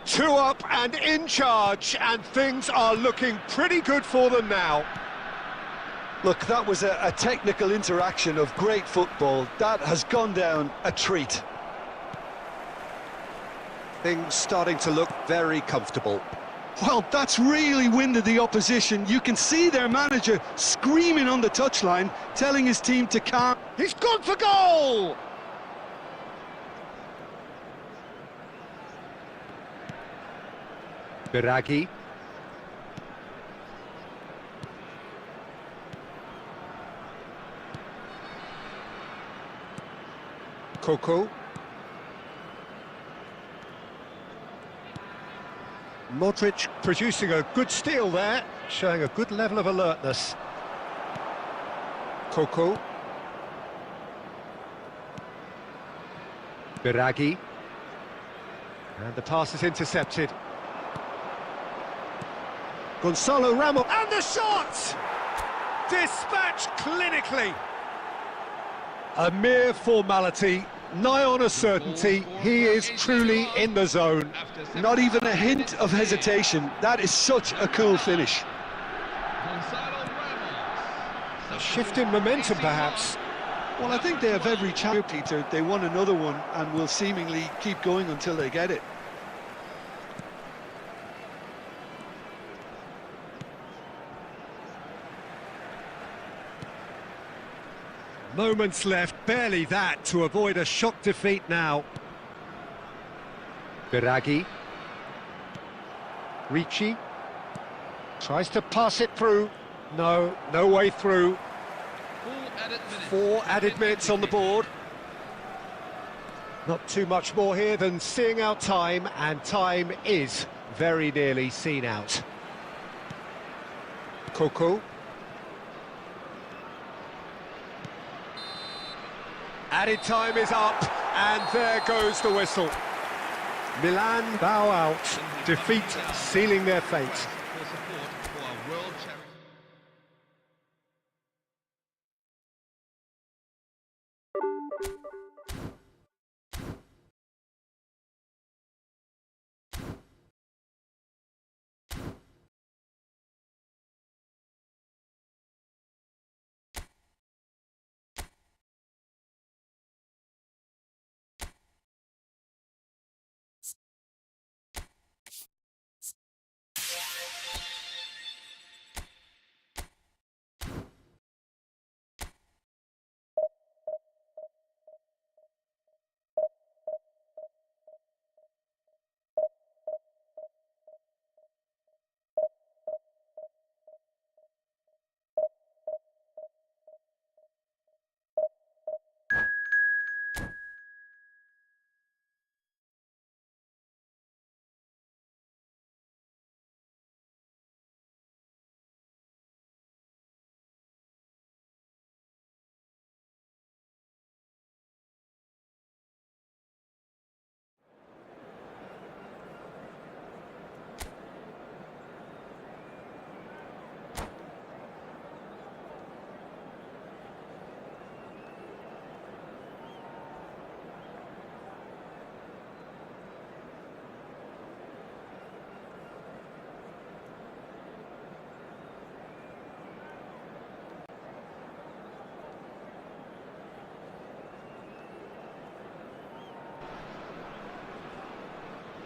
2 up and in charge, and things are looking pretty good for them now. Look, that was a technical interaction of great football. That has gone down a treat. Things starting to look very comfortable. Well, that's really winded the opposition. You can see their manager screaming on the touchline, telling his team to calm. He's gone for goal! Biraghi. Coco. Modric producing a good steal there, showing a good level of alertness. Coco. Biraghi. And the pass is intercepted. Gonzalo Ramos, and the shot! Dispatched clinically. A mere formality, nigh on a certainty. He is truly in the zone. Not even a hint of hesitation. That is such a cool finish. A shift in momentum, perhaps. Well, I think they have every chance, Peter. They won another one and will seemingly keep going until they get it. Moments left, barely that, to avoid a shock defeat now. Biraghi. Ricci. Tries to pass it through. No, no way through. 4 added minutes on the board. Not too much more here than seeing out time, and time is very nearly seen out. Coco. Added time is up, and there goes the whistle. Milan bow out, defeat sealing their fate. support for our world champion.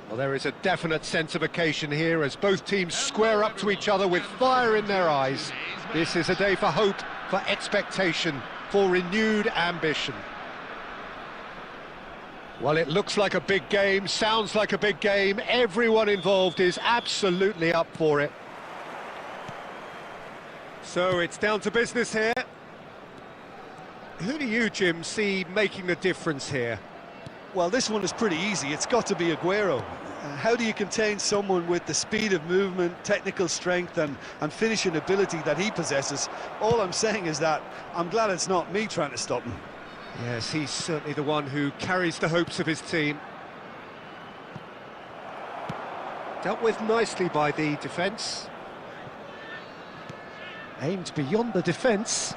Well, there is a definite sense of occasion here as both teams square up to each other with fire in their eyes. This is a day for hope, for expectation, for renewed ambition. Well, it looks like a big game, sounds like a big game. Everyone involved is absolutely up for it. So it's down to business here. Who do you, Jim, see making the difference here? Well, this one is pretty easy. It's got to be Aguero. How do you contain someone with the speed of movement, technical strength and finishing ability that he possesses? All I'm saying is that I'm glad it's not me trying to stop him. Yes, he's certainly the one who carries the hopes of his team. Dealt with nicely by the defence. Aimed beyond the defence.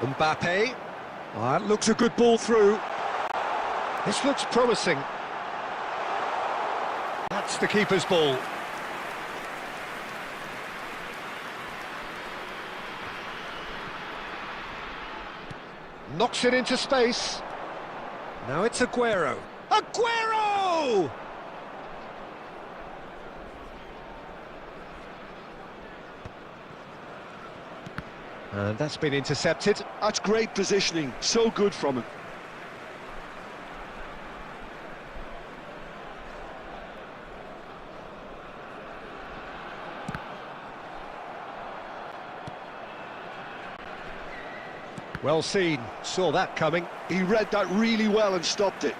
Mbappe. Oh, that looks a good ball through. This looks promising. That's the keeper's ball. Knocks it into space. Now it's Aguero. Aguero! And that's been intercepted. That's great positioning, so good from him. Well seen, saw that coming. He read that really well and stopped it.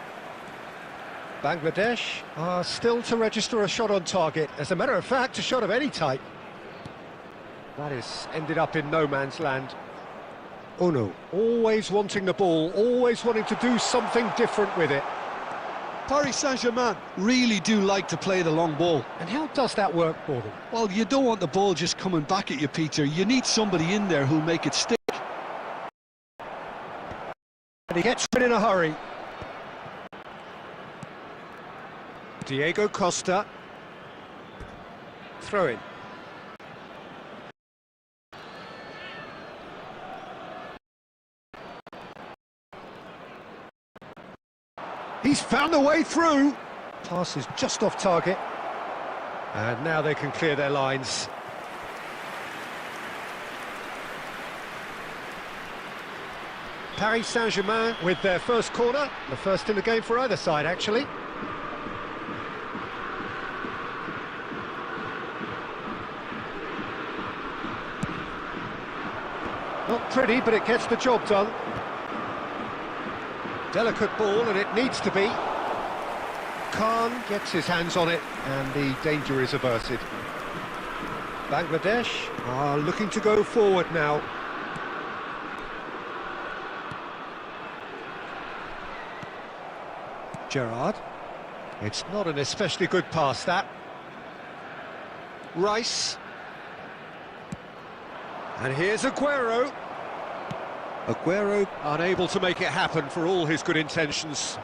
Bangladesh are still to register a shot on target. As a matter of fact, a shot of any type. That is ended up in no man's land. Oh no, always wanting the ball, always wanting to do something different with it. Paris Saint-Germain really do like to play the long ball. And how does that work for them? Well, you don't want the ball just coming back at you, Peter. You need somebody in there who'll make it stick. And he gets it in a hurry. Diego Costa. Throw in. He's found a way through. Pass is just off target. And now they can clear their lines. Paris Saint-Germain with their first corner, the first in the game for either side, actually. Not pretty, but it gets the job done. Delicate ball, and it needs to be. Khan gets his hands on it, and the danger is averted. Bangladesh are looking to go forward now. Gerrard. It's not an especially good pass, that. Rice. And here's Aguero. Aguero unable to make it happen for all his good intentions.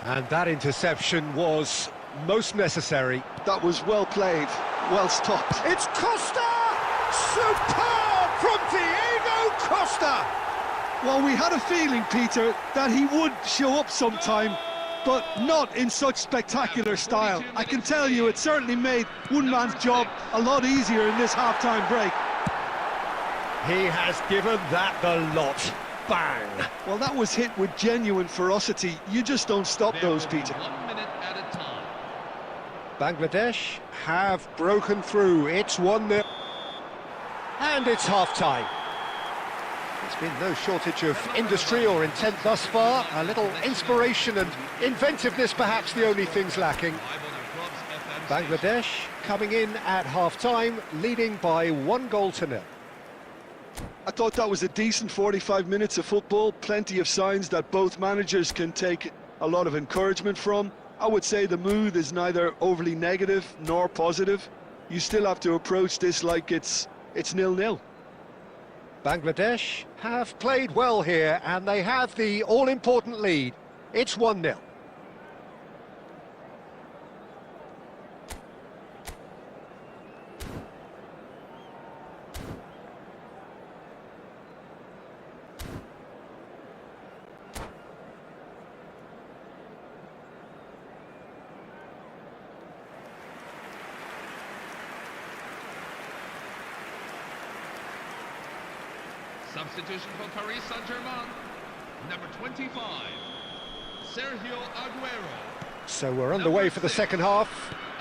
And that interception was most necessary. That was well played, well stopped. It's Costa! Superb from Diego Costa! Well, we had a feeling, Peter, that he would show up sometime, but not in such spectacular style. I can tell you, it certainly made one man's job a lot easier in this half-time break. He has given that the lot. Bang! Well, that was hit with genuine ferocity. You just don't stop those, Peter. 1 minute at a time. Bangladesh have broken through. It's 1-0. And it's half-time. There's been no shortage of industry or intent thus far. A little inspiration and inventiveness, perhaps the only things lacking. Bangladesh coming in at half-time, leading by 1-0. I thought that was a decent 45 minutes of football. Plenty of signs that both managers can take a lot of encouragement from. I would say the mood is neither overly negative nor positive. You still have to approach this like it's 0-0. Bangladesh have played well here, and they have the all-important lead. It's 1-0. Substitution for Paris Saint-Germain. Number 25, Sergio Aguero. So we're underway for the second half.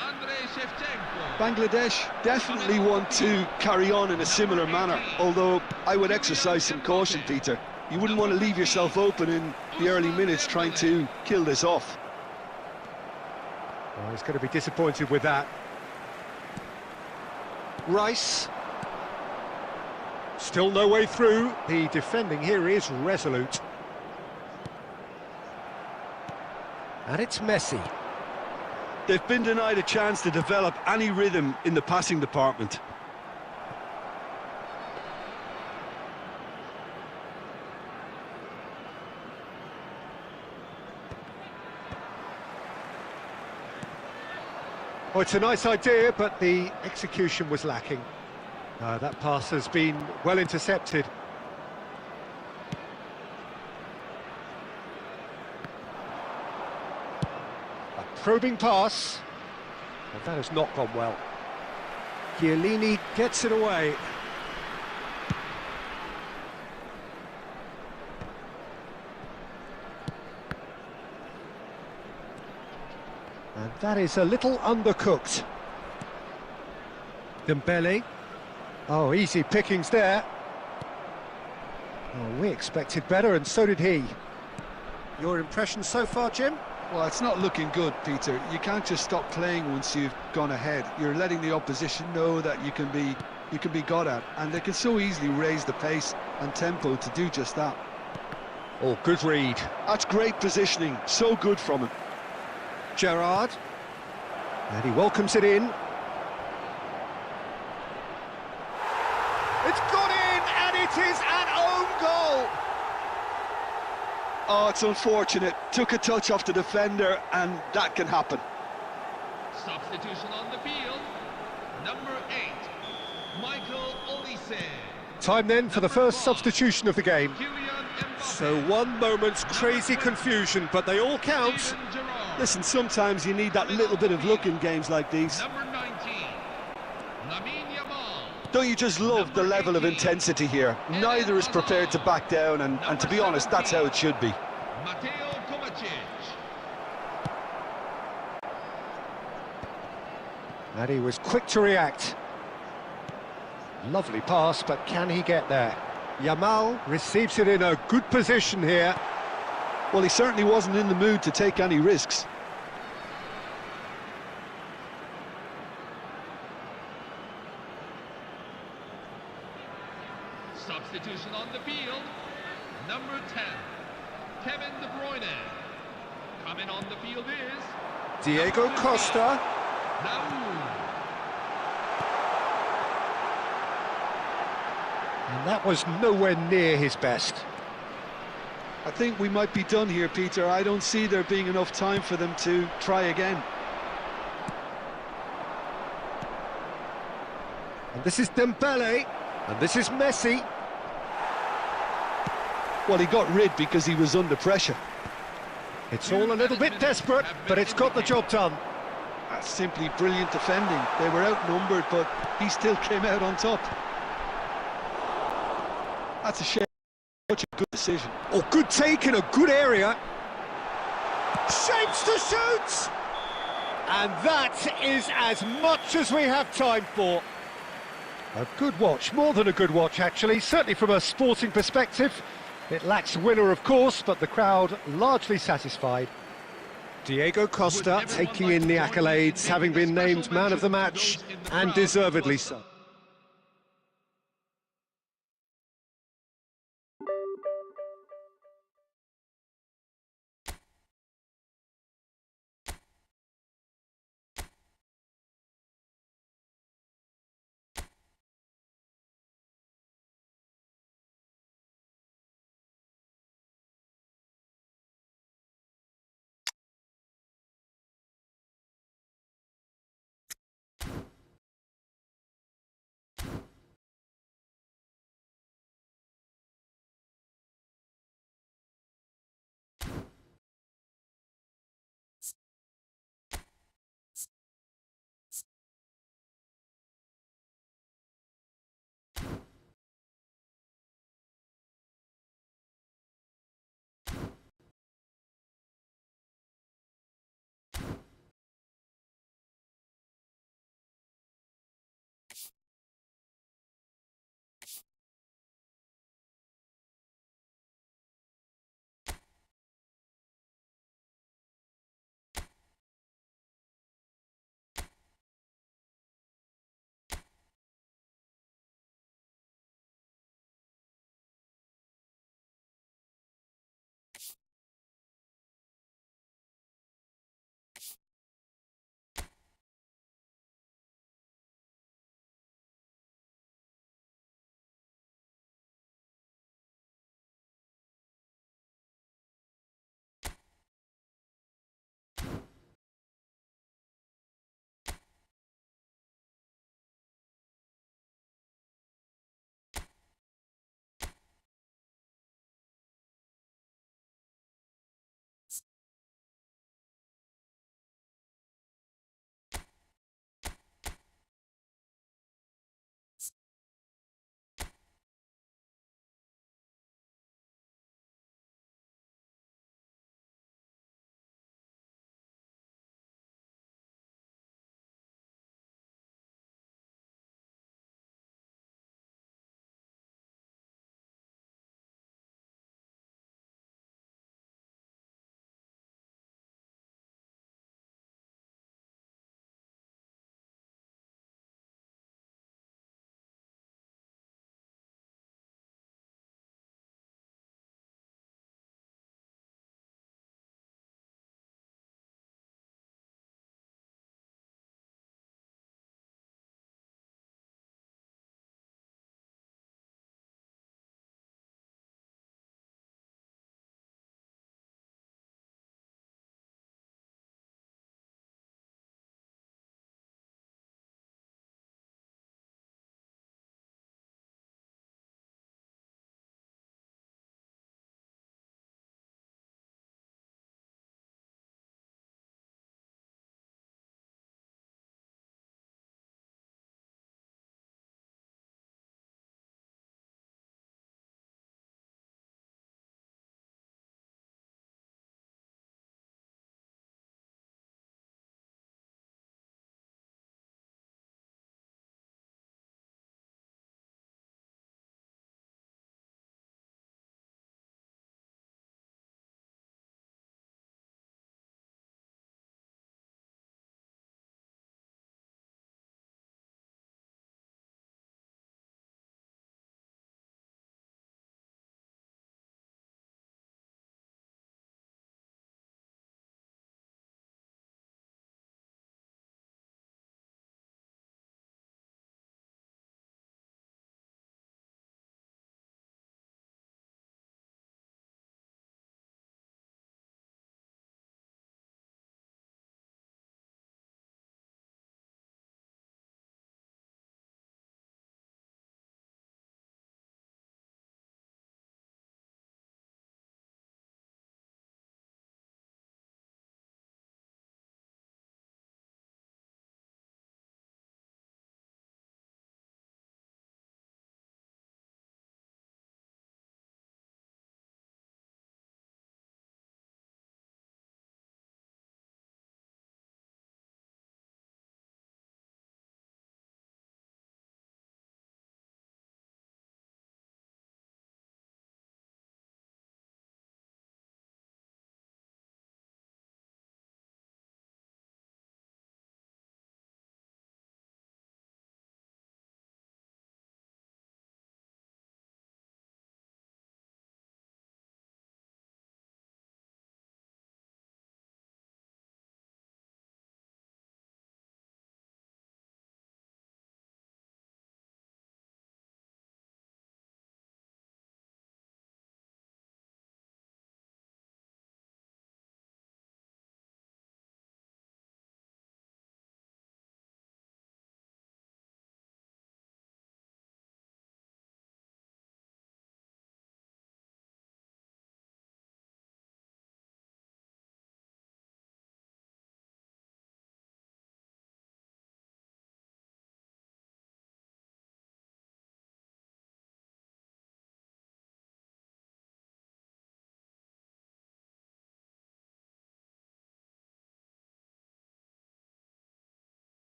Andrei Shevchenko. Bangladesh definitely want to carry on in a similar manner, although I would exercise some caution, Peter. You wouldn't want to leave yourself open in the early minutes trying to kill this off. Oh, he's going to be disappointed with that. Rice. Still no way through. The defending here is resolute. And it's Messi. They've been denied a chance to develop any rhythm in the passing department. Oh, it's a nice idea, but the execution was lacking. That pass has been well intercepted. A probing pass. And that has not gone well. Chiellini gets it away. And that is a little undercooked. Dembele. Oh, easy pickings there. Oh, we expected better, and so did he. Your impression so far, Jim? Well, it's not looking good, Peter. You can't just stop playing once you've gone ahead. You're letting the opposition know that you can be got at, and they can so easily raise the pace and tempo to do just that. Oh, good read. That's great positioning. So good from him. Gerrard. And he welcomes it in. It's gone in, and it is an own goal! Oh, it's unfortunate. Took a touch off the defender, and that can happen. Substitution on the field. Number 8, Michael Olise. Time then for the first substitution of the game. So one moment's crazy confusion, but they all count. Listen, sometimes you need that little bit of luck in games like these. Number 19, Lamine Yamal. Don't you just love the level of intensity here? Neither is prepared to back down, and to be honest, that's how it should be. Mateo Kovacic. And he was quick to react. Lovely pass, but can he get there? Yamal receives it in a good position here. Well, he certainly wasn't in the mood to take any risks. Substitution on the field. Number 10, Kevin De Bruyne. Coming on the field is... Diego number 15, Costa. Raul. And that was nowhere near his best. I think we might be done here, Peter. I don't see there being enough time for them to try again. And this is Dembele. And this is Messi. Well, he got rid because he was under pressure. It's all a little bit desperate, but it's got the job done. That's simply brilliant defending. They were outnumbered, but he still came out on top. That's a shame. Such a good decision. Oh, good take in a good area. Shapes to shoot! And that is as much as we have time for. A good watch, more than a good watch actually, certainly from a sporting perspective. It lacks winner, of course, but the crowd largely satisfied. Diego Costa taking in the accolades, having been named man of the match, and deservedly so.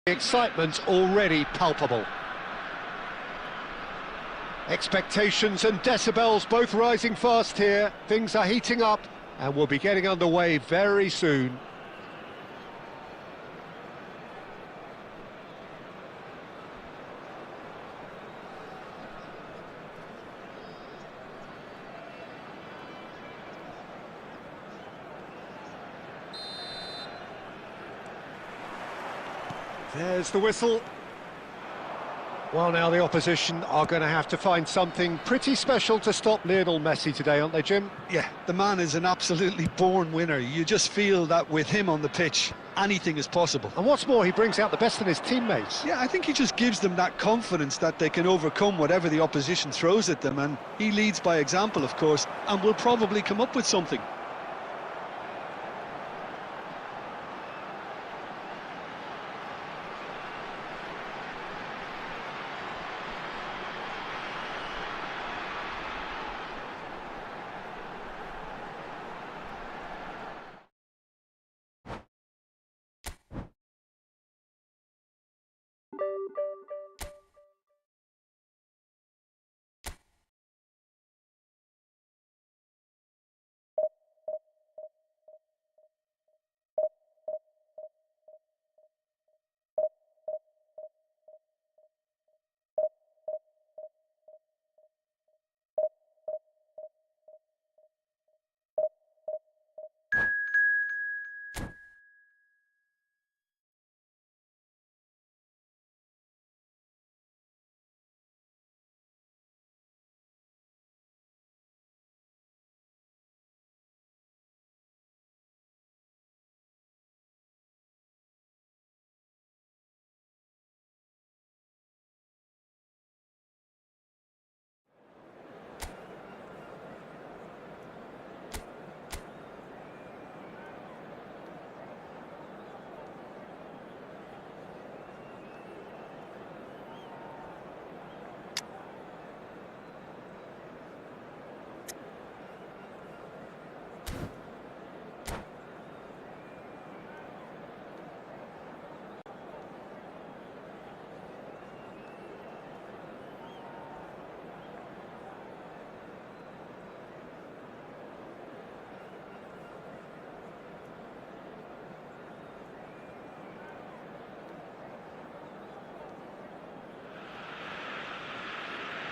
The excitement's already palpable. Expectations and decibels both rising fast here. Things are heating up and we'll be getting underway very soon. There's the whistle. Well, now the opposition are going to have to find something pretty special to stop Lionel Messi today, aren't they, Jim? Yeah, the man is an absolutely born winner. You just feel that with him on the pitch, anything is possible. And what's more, he brings out the best in his teammates. Yeah, I think he just gives them that confidence that they can overcome whatever the opposition throws at them, and he leads by example, of course, and will probably come up with something.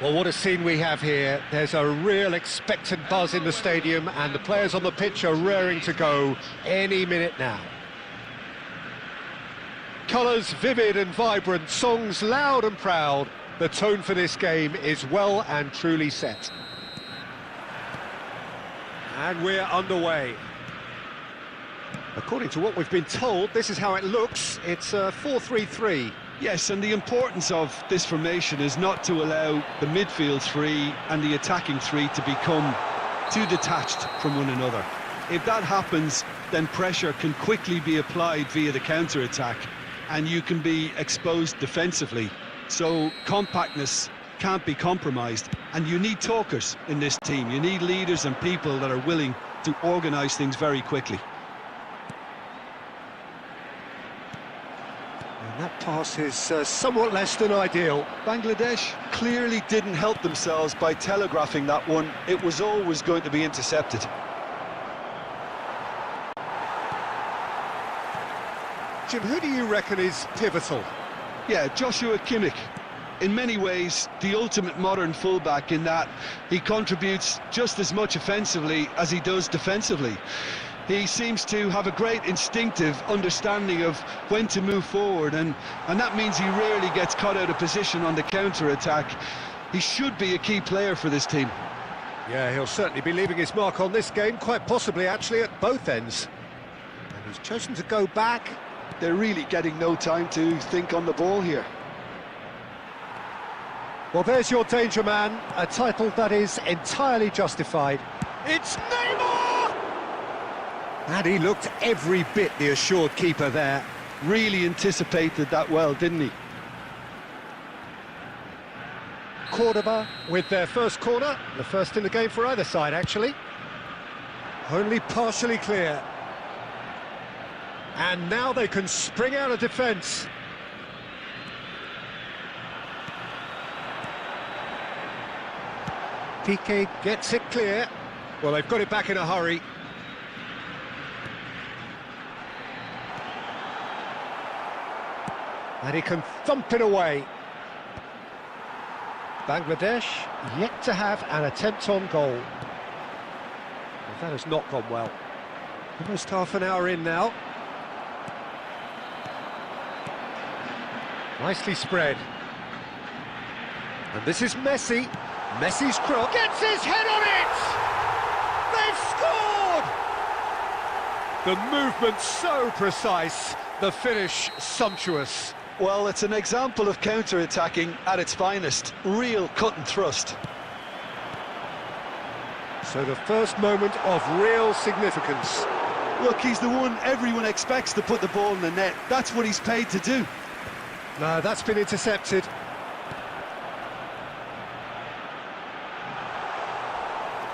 Well, what a scene we have here. There's a real expectant buzz in the stadium and the players on the pitch are raring to go any minute now. Colours vivid and vibrant, songs loud and proud. The tone for this game is well and truly set. And we're underway. According to what we've been told, this is how it looks. It's a 4-3-3. Yes, and the importance of this formation is not to allow the midfield three and the attacking three to become too detached from one another. If that happens, then pressure can quickly be applied via the counter-attack, and you can be exposed defensively. So compactness can't be compromised, and you need talkers in this team. You need leaders and people that are willing to organise things very quickly. And that pass is somewhat less than ideal. Bangladesh clearly didn't help themselves by telegraphing that one. It was always going to be intercepted. Jim, who do you reckon is pivotal? Yeah, Joshua Kimmich. In many ways, the ultimate modern fullback in that he contributes just as much offensively as he does defensively. He seems to have a great instinctive understanding of when to move forward, and that means he rarely gets caught out of position on the counter-attack. He should be a key player for this team. Yeah, he'll certainly be leaving his mark on this game, quite possibly actually at both ends. And he's chosen to go back. They're really getting no time to think on the ball here. Well, there's your danger man, a title that is entirely justified. It's Neymar! And he looked every bit the assured keeper there. Really anticipated that well, didn't he? Cordoba with their first corner, the first in the game for either side, actually. Only partially clear. And now they can spring out of defence. Piqué gets it clear. Well, they've got it back in a hurry. And he can thump it away. Bangladesh yet to have an attempt on goal. Well, that has not gone well. Almost half an hour in now. Nicely spread. And this is Messi. Messi's cross. Gets his head on it! They've scored! The movement so precise, the finish sumptuous. Well, it's an example of counter-attacking at its finest. Real cut and thrust. So the first moment of real significance. Look, he's the one everyone expects to put the ball in the net. That's what he's paid to do. No, that's been intercepted.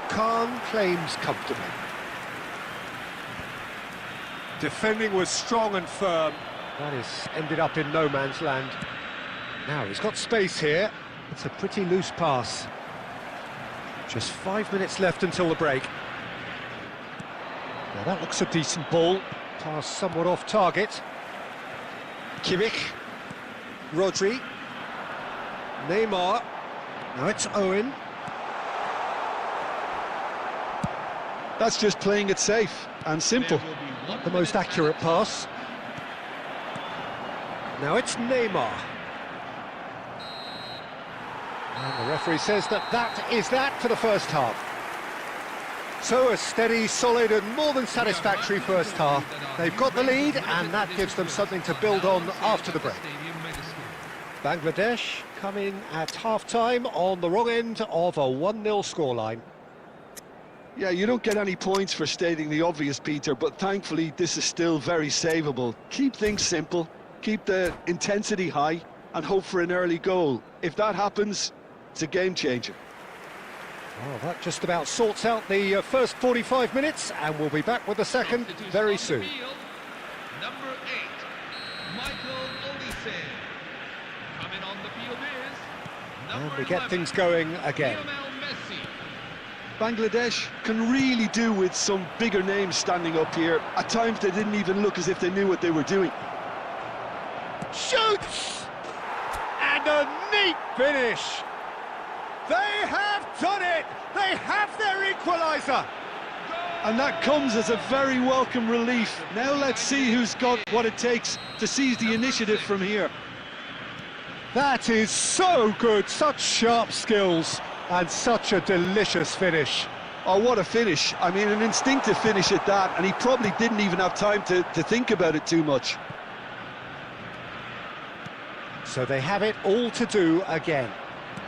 Khan claims comfortably. Defending was strong and firm. That is ended up in no man's land. Now he's got space here. It's a pretty loose pass. Just 5 minutes left until the break. Now that looks a decent ball. Pass somewhat off target. Kimmich. Rodri. Neymar. Now it's Owen. That's just playing it safe and simple. Not the most accurate pass. Now it's Neymar. And the referee says that is that for the first half. So a steady, solid and more than satisfactory first half. They've got the lead and that gives them something to build on after the break. Bangladesh coming at half-time on the wrong end of a 1-0 scoreline. Yeah, you don't get any points for stating the obvious, Peter, but thankfully this is still very savable. Keep things simple, keep the intensity high, and hope for an early goal. If that happens, it's a game changer. Well, that just about sorts out the first 45 minutes, and we'll be back with the second very soon. Number 8, Michael Olise. Coming on the field is And number we get 11, things going again. Messi. Bangladesh can really do with some bigger names standing up here. At times they didn't even look as if they knew what they were doing. Shoots! And a neat finish! They have done it! They have their equaliser! And that comes as a very welcome relief. Now let's see who's got what it takes to seize the initiative from here. That is so good, such sharp skills, and such a delicious finish. Oh, what a finish. I mean, an instinctive finish at that, and he probably didn't even have time to think about it too much. So they have it all to do again.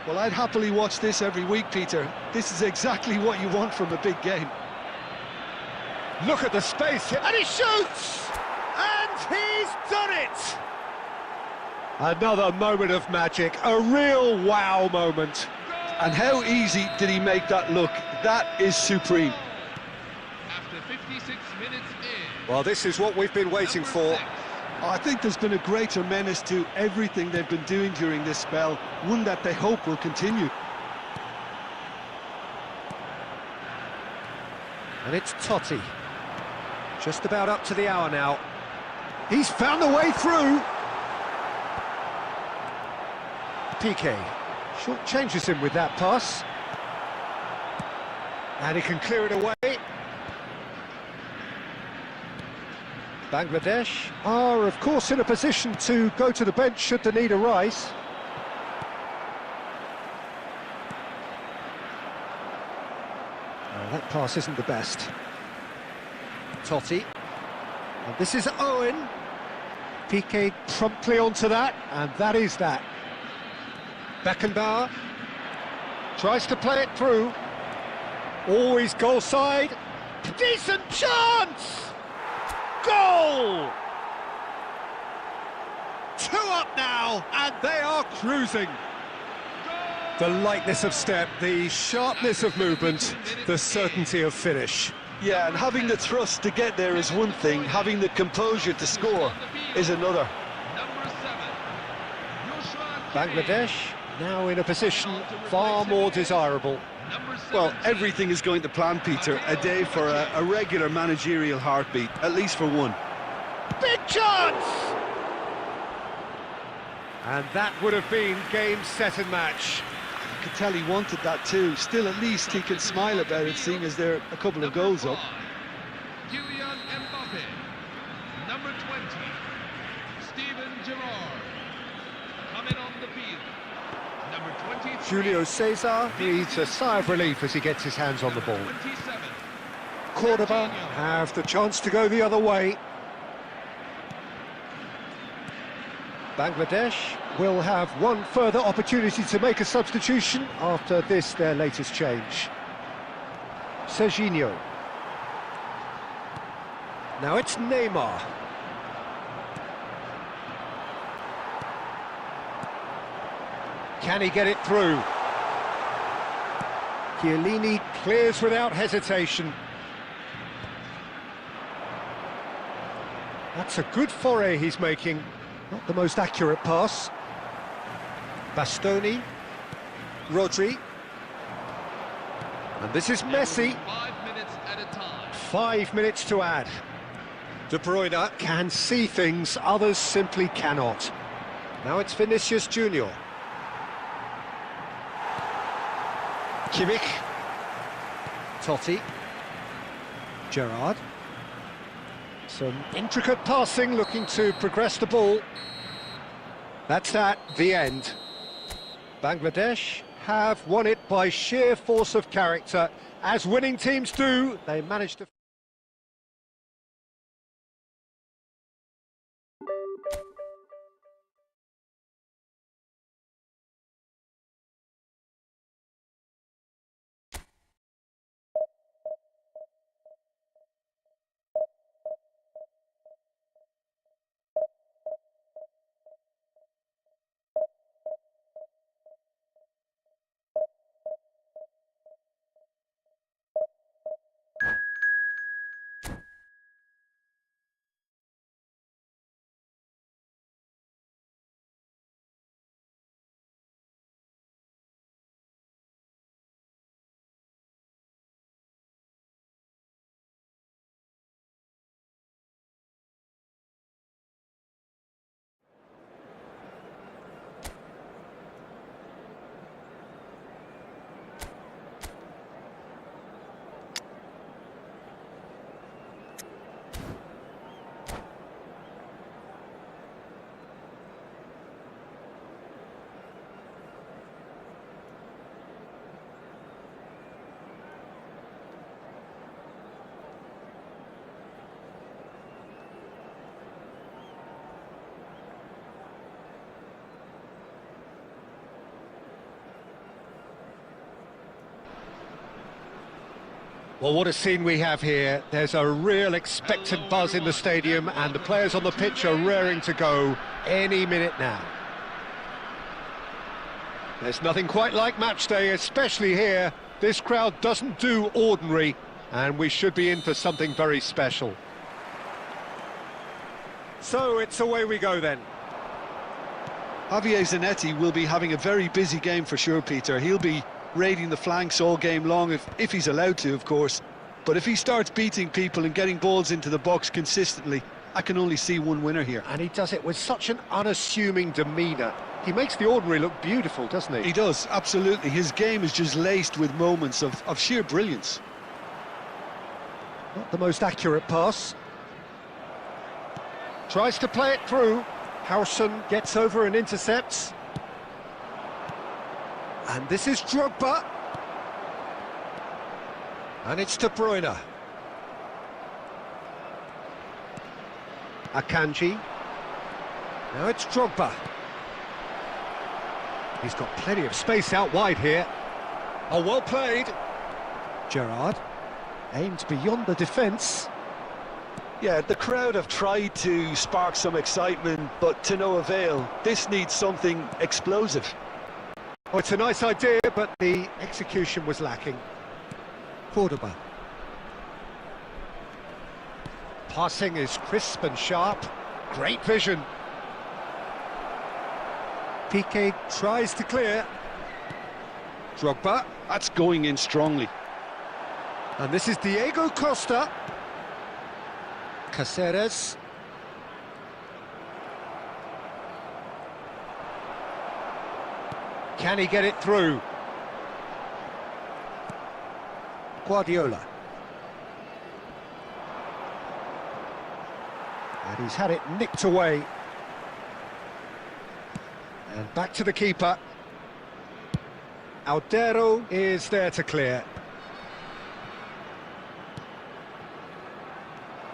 Well, I'd happily watch this every week, Peter. This is exactly what you want from a big game. Look at the space here, and he shoots! And he's done it! Another moment of magic, a real wow moment. And how easy did he make that look? That is supreme. After 56 minutes in. Well, this is what we've been waiting for. I think there's been a greater menace to everything they've been doing during this spell, one that they hope will continue. And it's Totti. Just about up to the hour now. He's found the way through. Piqué short changes him with that pass. And he can clear it away. Bangladesh are, of course, in a position to go to the bench should the need arise. That pass isn't the best. Totti. And this is Owen. Piqué promptly onto that, and that is that. Beckenbauer tries to play it through. Always goal side. Decent chance! Goal! 2 up now, and they are cruising. The lightness of step, the sharpness of movement, the certainty of finish. Yeah, and having the thrust to get there is one thing, having the composure to score is another. Bangladesh now in a position far more desirable. Number 17. Well, everything is going to plan, Peter. A day for a regular managerial heartbeat, at least for one. Big chance! And that would have been game, set and match. I could tell he wanted that too. Still, at least he can smile about it, seeing as there are a couple of goals up. Kylian Mbappe. Number 20. Steven Gerrard. Coming on the field. Number 23. Julio Cesar breathes a sigh of relief as he gets his hands on the ball. 27. Cordoba have the chance to go the other way. Bangladesh will have one further opportunity to make a substitution after this, their latest change. Serginho. Now it's Neymar. Can he get it through? Chiellini clears without hesitation. That's a good foray he's making. Not the most accurate pass. Bastoni. Rodri. And this is Messi. 5 minutes at a time. 5 minutes to add. De Bruyne can see things others simply cannot. Now it's Vinicius Junior. Kimmich. Totti. Gerrard. Some intricate passing, looking to progress the ball. That's the end. Bangladesh have won it by sheer force of character. As winning teams do, they managed to... Well, what a scene we have here. There's a real expectant buzz in the stadium and the players on the pitch are raring to go any minute now. There's nothing quite like match day, especially here. This crowd doesn't do ordinary and we should be in for something very special. So it's away we go then. Javier Zanetti will be having a very busy game for sure, Peter. He'll be raiding the flanks all game long, if he's allowed to, of course. But if he starts beating people and getting balls into the box consistently, I can only see one winner here. And he does it with such an unassuming demeanour. He makes the ordinary look beautiful, doesn't he? He does, absolutely. His game is just laced with moments of sheer brilliance. Not the most accurate pass. Tries to play it through. Howson gets over and intercepts. And this is Drogba. And it's De Bruyne. Akanji. Now it's Drogba. He's got plenty of space out wide here. Oh, well played. Gerrard aimed beyond the defence. Yeah, the crowd have tried to spark some excitement, but to no avail. This needs something explosive. Oh, it's a nice idea, but the execution was lacking. Cordoba. Passing is crisp and sharp. Great vision. Piqué tries to clear. Drogba. That's going in strongly. And this is Diego Costa. Caceres. Can he get it through? Guardiola. And he's had it nicked away. And back to the keeper. Aldero is there to clear.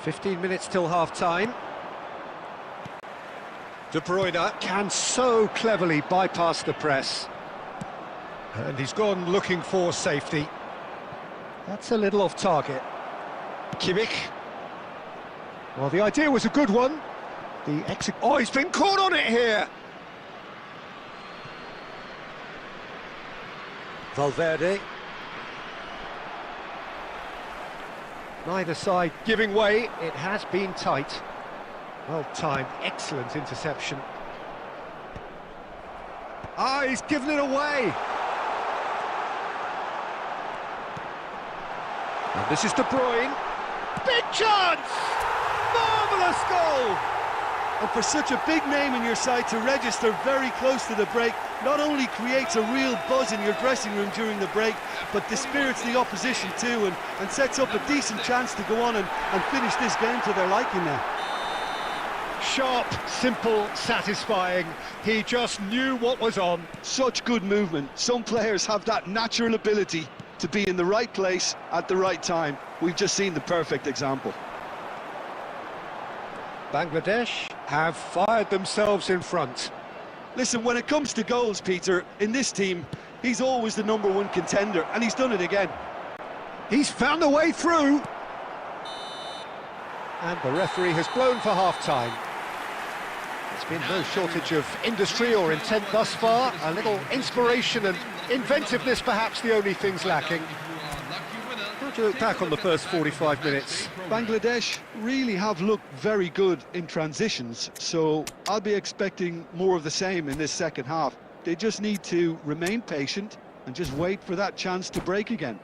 15 minutes till half-time. De Bruyne can so cleverly bypass the press. And he's gone looking for safety. That's a little off target. Kimmich. Well, the idea was a good one. Oh, he's been caught on it here. Valverde. Neither side giving way. It has been tight. Well timed, excellent interception. Ah, he's given it away. And this is De Bruyne. Big chance! Marvellous goal! And for such a big name in your side to register very close to the break, not only creates a real buzz in your dressing room during the break, but dispirits the opposition too, and sets up a decent chance to go on and finish this game to their liking now. Sharp, simple, satisfying. He just knew what was on. Such good movement. Some players have that natural ability to be in the right place at the right time. We've just seen the perfect example. Bangladesh have fired themselves in front. Listen, when it comes to goals, Peter, in this team, he's always the #1 contender, and he's done it again. He's found a way through. And the referee has blown for half-time. There's been no shortage of industry or intent thus far. A little inspiration and inventiveness, perhaps the only things lacking. How do you look back on the first 45 minutes? Bangladesh really have looked very good in transitions, so I'll be expecting more of the same in this second half. They just need to remain patient and just wait for that chance to break again.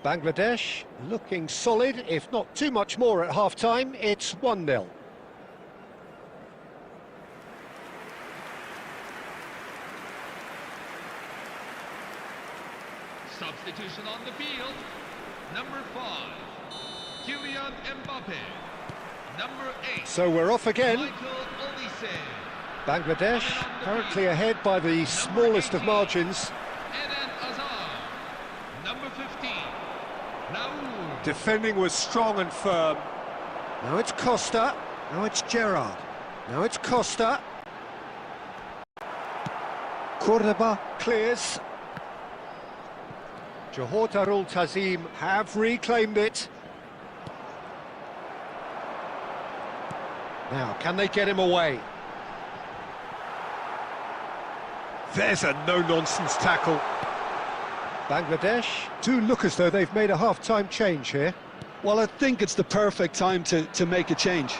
Bangladesh looking solid, if not too much more at half-time. It's 1-0. Substitution on the field. Number 5, Kylian Mbappe. Number 8. So we're off again. Michael Olise. Bangladesh currently ahead by the smallest of margins. Eden Hazard. Number 15, Raul. Defending was strong and firm. Now it's Costa. Now it's Gerrard. Now it's Costa. Cordoba clears. Johor Darul Tazim have reclaimed it. Now, can they get him away? There's a no-nonsense tackle. Bangladesh do look as though they've made a half-time change here. Well, I think it's the perfect time to make a change.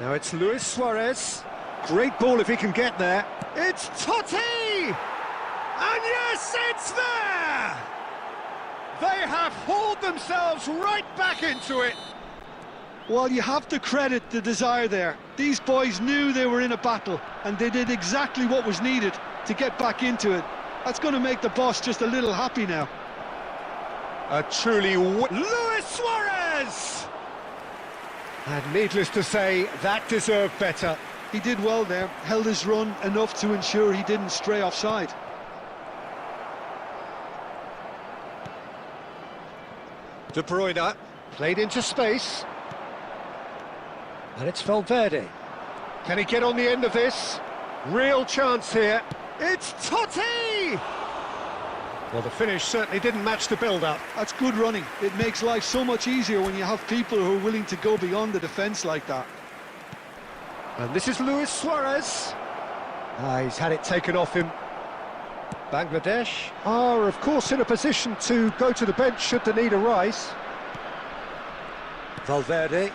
Now it's Luis Suarez. Great ball if he can get there. It's Totti! And yes, it's there! They have hauled themselves right back into it. Well, you have to credit the desire there. These boys knew they were in a battle, and they did exactly what was needed to get back into it. That's going to make the boss just a little happy now. A truly Luis Suarez! And needless to say, that deserved better. He did well there, held his run enough to ensure he didn't stray offside. De Bruyne played into space. And it's Valverde. Can he get on the end of this? Real chance here. It's Totti! Well, the finish certainly didn't match the build-up. That's good running. It makes life so much easier when you have people who are willing to go beyond the defence like that. And this is Luis Suarez. He's had it taken off him. Bangladesh are, of course, in a position to go to the bench should the need arise. Valverde.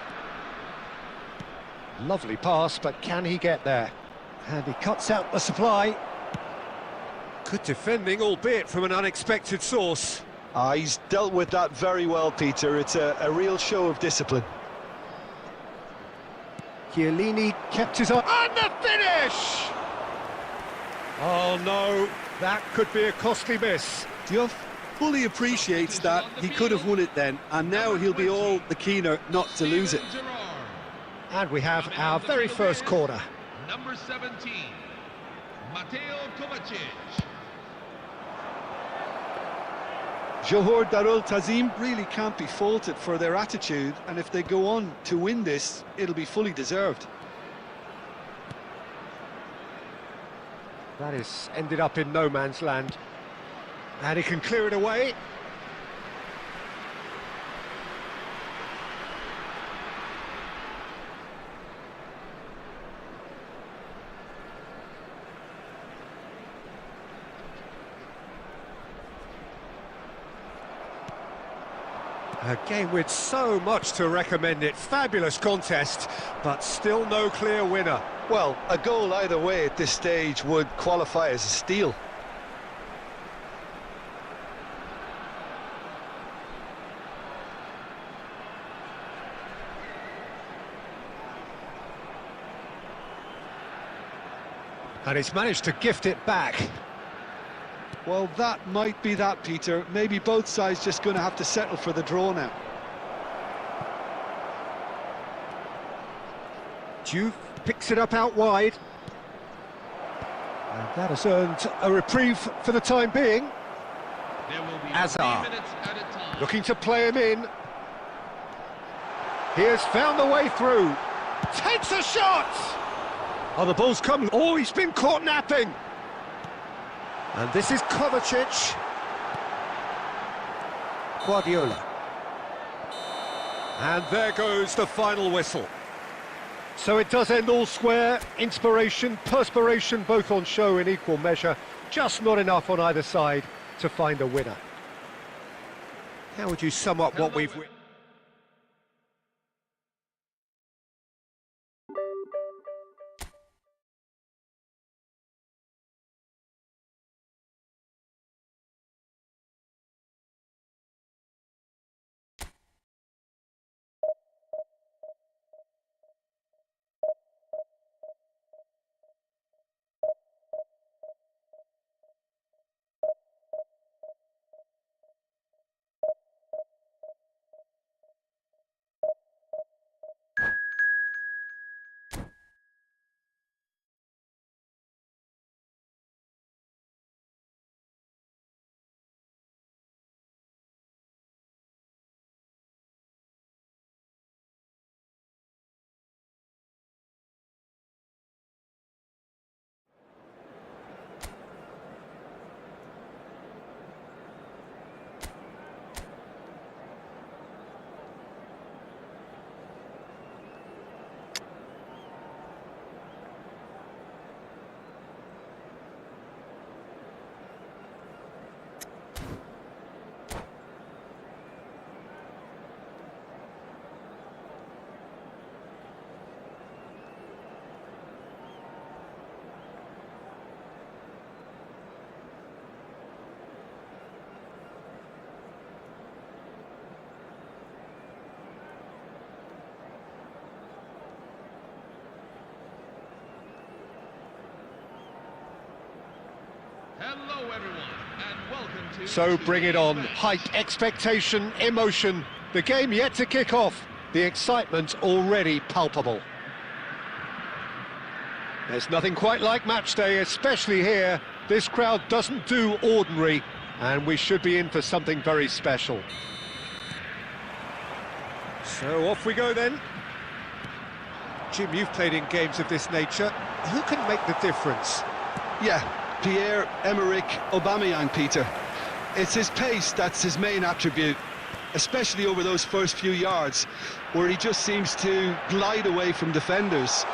Lovely pass, but can he get there? And he cuts out the supply. Good defending, albeit from an unexpected source. He's dealt with that very well, Peter. It's a real show of discipline. Chiellini kept his eye on the finish! Oh no, that could be a costly miss. Diouf fully appreciates that he could have won it then, and now he'll be all the keener not to lose it. And we have our very first corner. Number 17, Mateo Kovacic. Johor Darul Tazim really can't be faulted for their attitude, and if they go on to win this, it'll be fully deserved. That is ended up in no man's land. And he can clear it away. A game with so much to recommend it. Fabulous contest, but still no clear winner. Well, a goal either way at this stage would qualify as a steal. And he's managed to gift it back. Well, that might be that, Peter. Maybe both sides just going to have to settle for the draw now. Diouf picks it up out wide. And that has earned a reprieve for the time being. There will be Hazard 3 minutes at a time. looking to play him in. He has found the way through. Takes a shot! Oh, the ball's come. Oh, he's been caught napping. And this is Kovacic. Guardiola. And there goes the final whistle. So it does end all square. Inspiration, perspiration, both on show in equal measure. Just not enough on either side to find a winner. How would you sum up what we've... Hello everyone, and welcome to... So bring it on. Hype, expectation, emotion. The game yet to kick off. The excitement already palpable. There's nothing quite like match day, especially here. This crowd doesn't do ordinary, and we should be in for something very special. So off we go then. Jim, you've played in games of this nature. Who can make the difference? Yeah, Pierre-Emerick Aubameyang, Peter. It's his pace that's his main attribute, especially over those first few yards, where he just seems to glide away from defenders,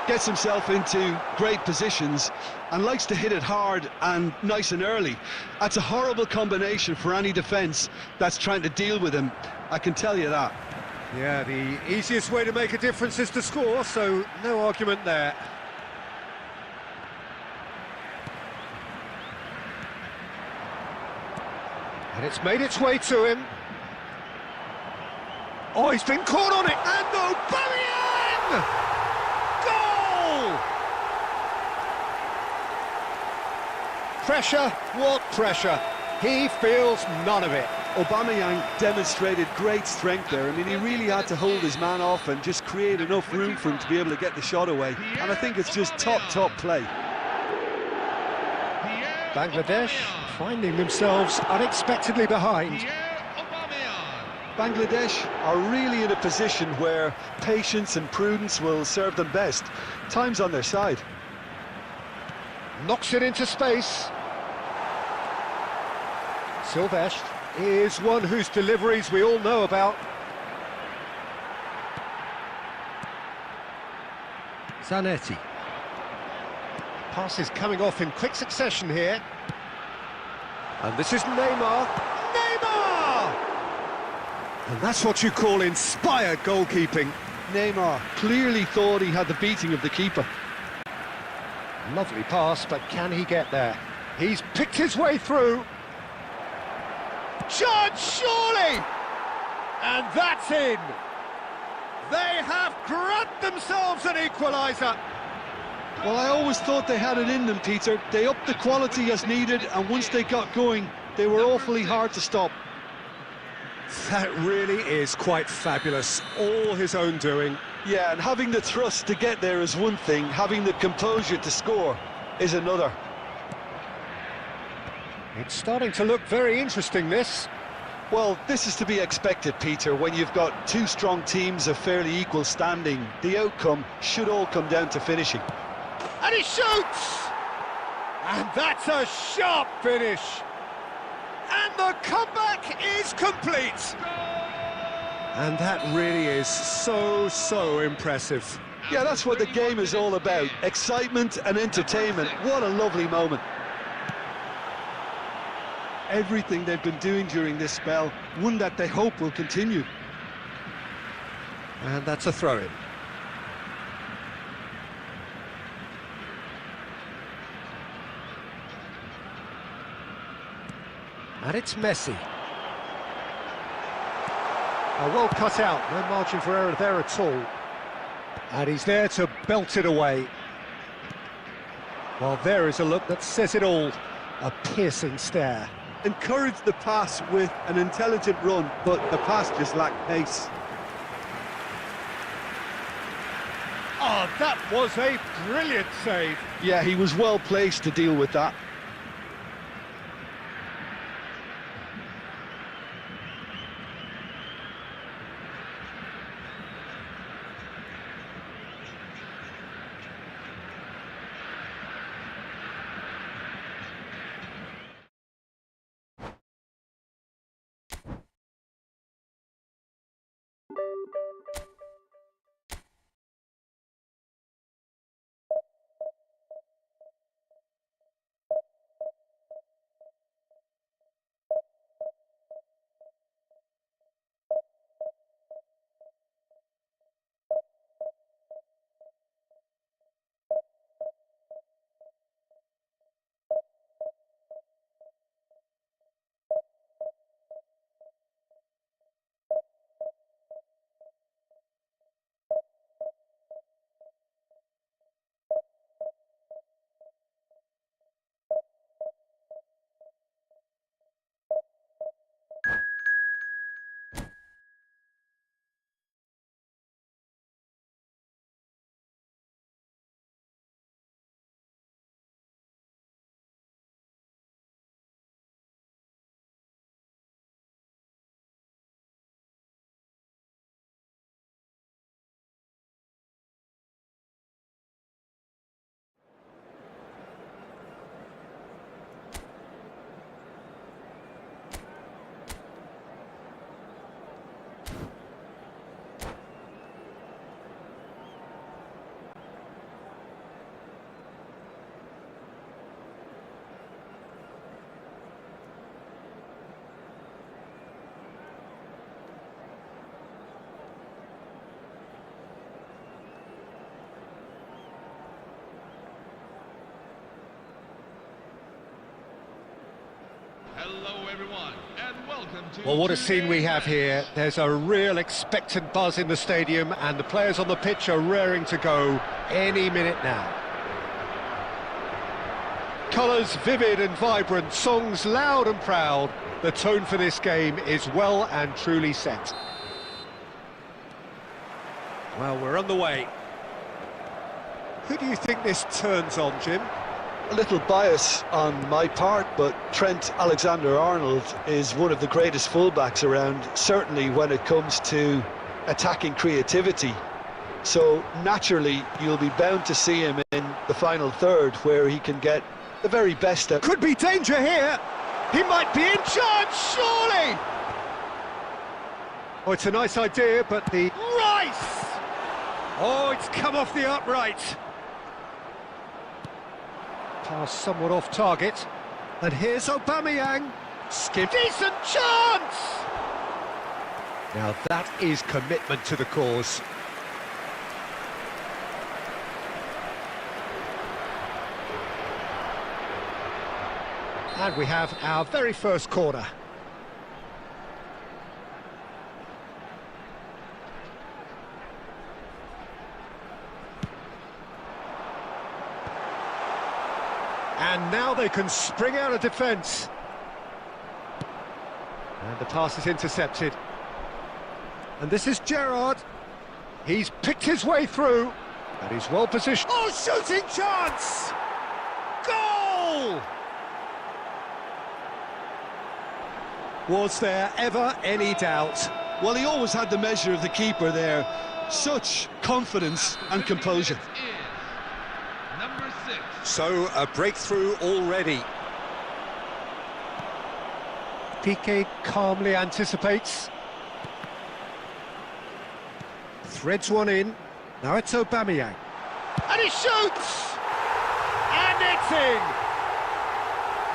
gets himself into great positions, and likes to hit it hard and nice and early. That's a horrible combination for any defence that's trying to deal with him, I can tell you that. Yeah, the easiest way to make a difference is to score, so no argument there. And it's made its way to him. Oh, he's been caught on it, and Aubameyang! Goal! Pressure, what pressure? He feels none of it. Aubameyang demonstrated great strength there. I mean, he really had to hold his man off and just create enough room for him to be able to get the shot away. And I think it's just top play. Bangladesh finding themselves unexpectedly behind. Bangladesh are really in a position where patience and prudence will serve them best. Time's on their side. Knocks it into space. Silvestre is one whose deliveries we all know about. Zanetti. Passes coming off in quick succession here. And this is Neymar. Neymar! And that's what you call inspired goalkeeping. Neymar clearly thought he had the beating of the keeper. Lovely pass, but can he get there? He's picked his way through. Chance, surely! And that's in! They have grabbed themselves an equaliser. Well, I always thought they had it in them, Peter. They upped the quality as needed, and once they got going, they were awfully hard to stop. That really is quite fabulous. All his own doing. Yeah, and having the thrust to get there is one thing, having the composure to score is another. It's starting to look very interesting, this. Well, this is to be expected, Peter, when you've got two strong teams of fairly equal standing. The outcome should all come down to finishing. And he shoots! And that's a sharp finish. And the comeback is complete. And that really is so impressive. Yeah, that's what the game is all about. Excitement and entertainment. What a lovely moment. Everything they've been doing during this spell, one that they hope will continue. And that's a throw-in. And it's Messi. Well cut out, no margin for error there at all. And he's there to belt it away. Well, there is a look that says it all. A piercing stare. Encouraged the pass with an intelligent run, but the pass just lacked pace. Oh, that was a brilliant save. Yeah, he was well placed to deal with that. Hello everyone, and welcome to... Well, what a scene we have here. There's a real expectant buzz in the stadium, and the players on the pitch are raring to go any minute now. Colours vivid and vibrant, songs loud and proud. The tone for this game is well and truly set. Well, we're on the way. Who do you think this turns on, Jim? A little bias on my part, but Trent Alexander-Arnold is one of the greatest fullbacks around, certainly when it comes to attacking creativity. So naturally, you'll be bound to see him in the final third, where he can get the very best out. Could be danger here. He might be in charge, surely. Oh, it's a nice idea, but the... Rice! Oh, it's come off the upright. Pass somewhat off target. And here's Aubameyang. Skip. Decent chance! Now that is commitment to the cause. And we have our very first corner. And now they can spring out of defence. And the pass is intercepted. And this is Gerrard. He's picked his way through. And he's well positioned. Oh, shooting chance! Goal! Was there ever any doubt? Well, he always had the measure of the keeper there. Such confidence and composure. Number 6. So, a breakthrough already. Piqué calmly anticipates. Threads one in. Now it's Aubameyang. And he shoots! And it's in!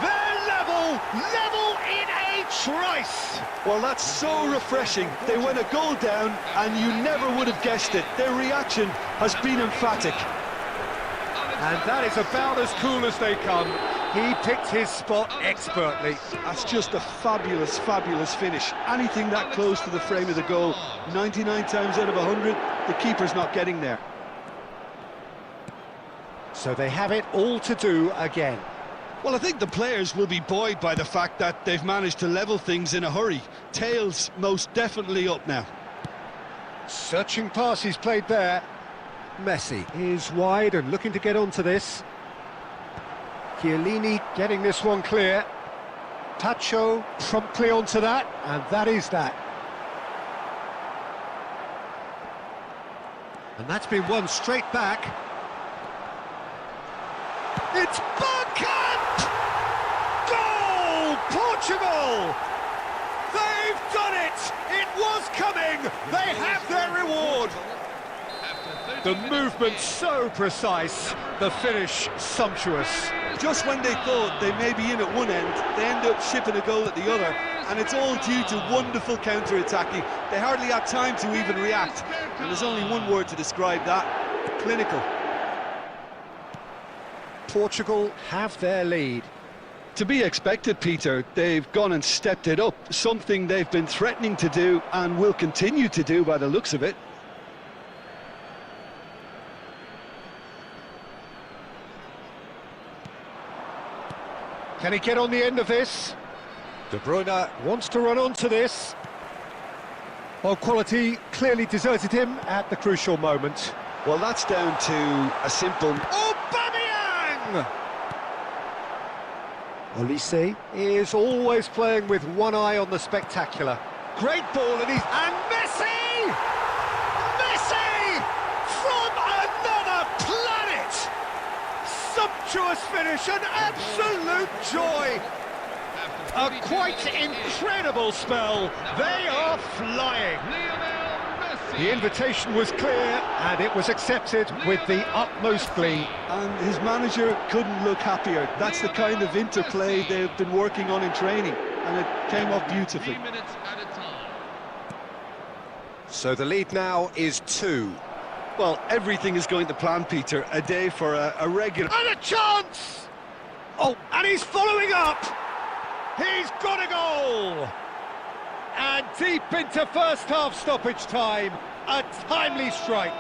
They're level in a trice! Well, that's so refreshing. They went a goal down, and you never would have guessed it. Their reaction has been emphatic. And that is about as cool as they come. He picked his spot expertly. That's just a fabulous, fabulous finish. Anything that close to the frame of the goal, 99 times out of 100, the keeper's not getting there. So they have it all to do again. Well, I think the players will be buoyed by the fact that they've managed to level things in a hurry. Tails most definitely up now. Searching pass he's played there. Messi is wide and looking to get onto this. Chiellini getting this one clear. Pacho promptly onto that, and that is that. And that's been won straight back. It's Bergkamp! Goal! Portugal! They've done it! It was coming! They have their reward! The movement so precise, the finish sumptuous. Just when they thought they may be in at one end, they end up shipping a goal at the other, and it's all due to wonderful counter-attacking. They hardly had time to even react, and there's only one word to describe that: clinical. Portugal have their lead. To be expected, Peter. They've gone and stepped it up, something they've been threatening to do and will continue to do by the looks of it. Can he get on the end of this? De Bruyne wants to run onto this. Well, quality clearly deserted him at the crucial moment. Well, that's down to a simple... Aubameyang! Olise is always playing with one eye on the spectacular. Great ball, and Messi! Messi! From another planet! Sumptuous finish, an absolute joy! A quite incredible spell. They are flying. The invitation was clear, and it was accepted with the utmost glee. And his manager couldn't look happier. That's the kind of interplay they've been working on in training, and it came off beautifully. 3 minutes at a time. So the lead now is 2. Well, everything is going to plan, Peter. A day for a regular... And a chance! Oh, and he's following up! He's got a goal! And deep into first half stoppage time, a timely strike.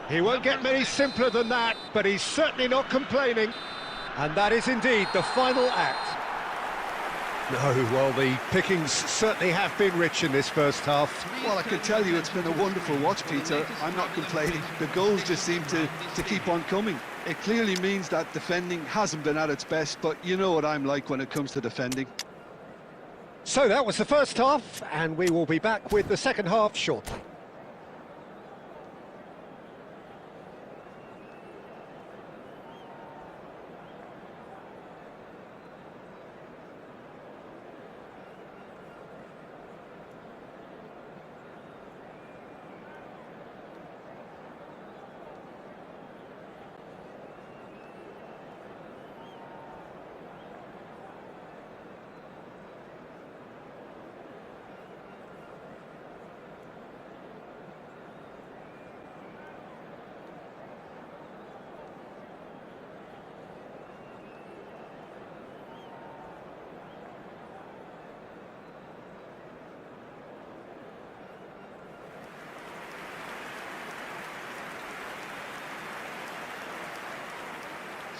He won't get many simpler than that, but he's certainly not complaining. And that is indeed the final act. No, well, the pickings certainly have been rich in this first half. Well, I can tell you it's been a wonderful watch, Peter. I'm not complaining. The goals just seem to keep on coming. It clearly means that defending hasn't been at its best, but you know what I'm like when it comes to defending. So that was the first half, and we will be back with the second half shortly.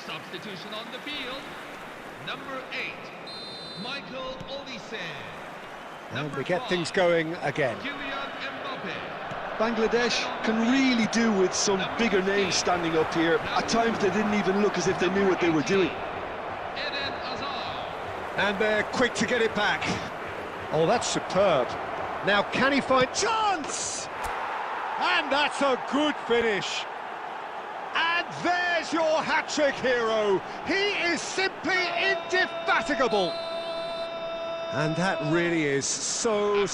Substitution on the field. Number 8, Michael Olise. And we get things going again. Bangladesh can really do with some bigger names standing up here. At times they didn't even look as if they knew what they were doing. And they're quick to get it back. Oh, that's superb. Now can he find chance? And that's a good finish. And there's your hat-trick hero. He is simply indefatigable. And that really is so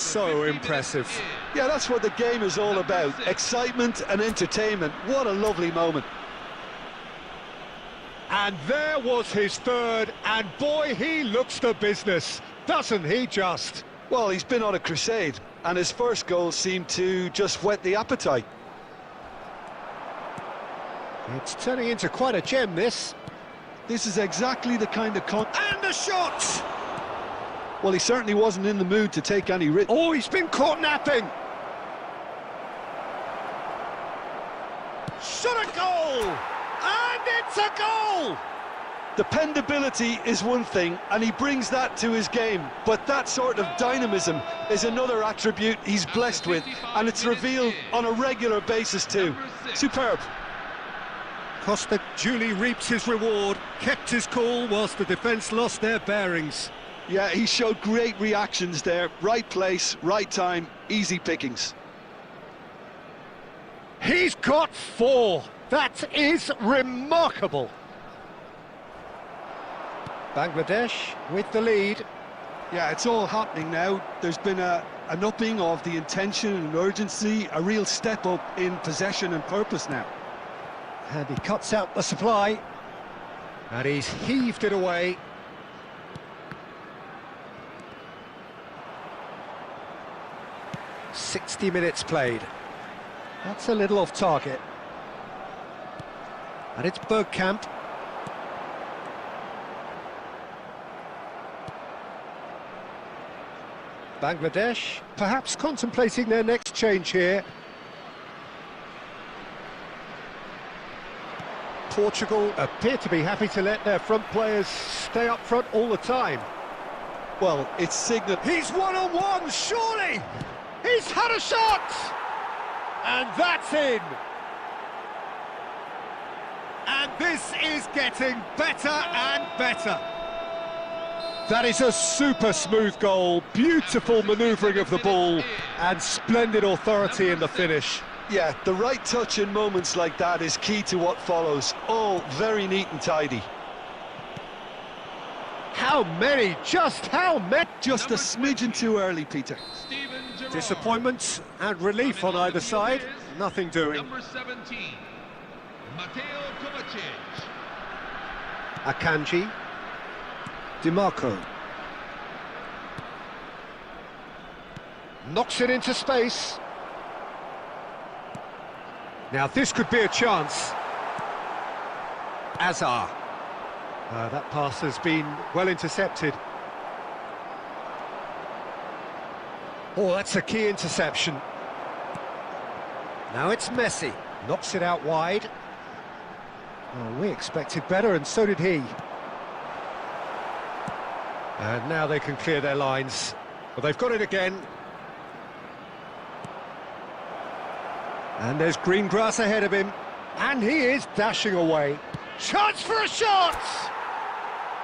impressive. Yeah, that's what the game is all about. Excitement and entertainment. What a lovely moment. And there was his third, and boy, he looks the business, doesn't he just? Well, he's been on a crusade, and his first goal seemed to just whet the appetite. It's turning into quite a gem, this. This is exactly the kind of And the shot! Well, he certainly wasn't in the mood to take any risk. Oh, he's been caught napping! Shot a goal! And it's a goal! Dependability is one thing, and he brings that to his game, but that sort of dynamism is another attribute he's blessed with, and it's revealed on a regular basis too. Superb. Costa duly reaps his reward, kept his cool whilst the defence lost their bearings. Yeah, he showed great reactions there. Right place, right time, easy pickings. He's got 4. That is remarkable. Bangladesh with the lead. Yeah, it's all happening now. There's been an upping of the intention and urgency, a real step up in possession and purpose now. And he cuts out the supply. And he's heaved it away. "60 minutes played." That's a little off target. And it's Bergkamp. Bangladesh perhaps contemplating their next change here. Portugal appear to be happy to let their front players stay up front all the time. Well, it's signal. He's one-on-one, surely! He's had a shot! And that's in! And this is getting better and better. That is a super smooth goal, beautiful manoeuvring of the ball, and splendid authority in the finish. Yeah, the right touch in moments like that is key to what follows. All very neat and tidy. How many? Just how many? Just a smidgen too early, Peter. Disappointment and relief on either side. Nothing doing. Number 17, Mateo Kovacic. Akanji. DiMarco. Knocks it into space. Now this could be a chance. Azar. That pass has been well intercepted. Oh, that's a key interception. Now it's Messi. Knocks it out wide. Oh, we expected better, and so did he. And now they can clear their lines. Well, they've got it again. And there's green grass ahead of him. And he is dashing away. Chance for a shot!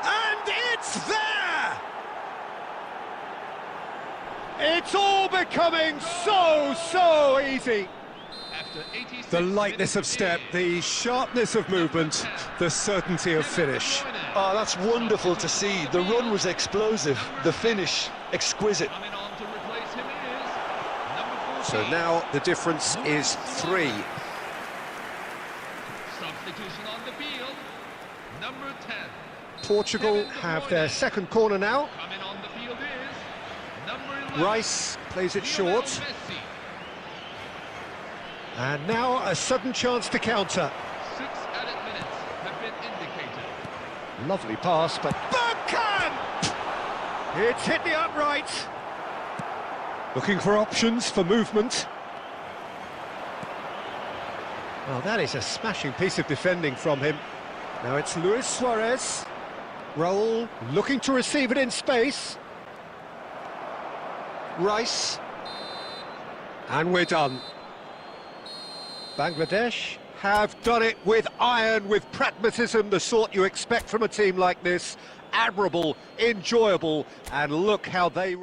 And it's there! It's all becoming so easy. The lightness of step, the sharpness of movement, the certainty of finish. Oh, that's wonderful to see. The run was explosive, the finish exquisite. So now the difference is 3. Substitution on the field, number 10. Portugal have their second corner now. Coming on the field is number 11. Rice plays it short. And now a sudden chance to counter. 6 added minutes have been indicated. Lovely pass, but Bergkamp! It's hit the upright. Looking for options for movement. Well, that is a smashing piece of defending from him. Now it's Luis Suarez. Raul looking to receive it in space. Rice. And we're done. Bangladesh have done it with iron, with pragmatism, the sort you expect from a team like this. Admirable, enjoyable, and look how they...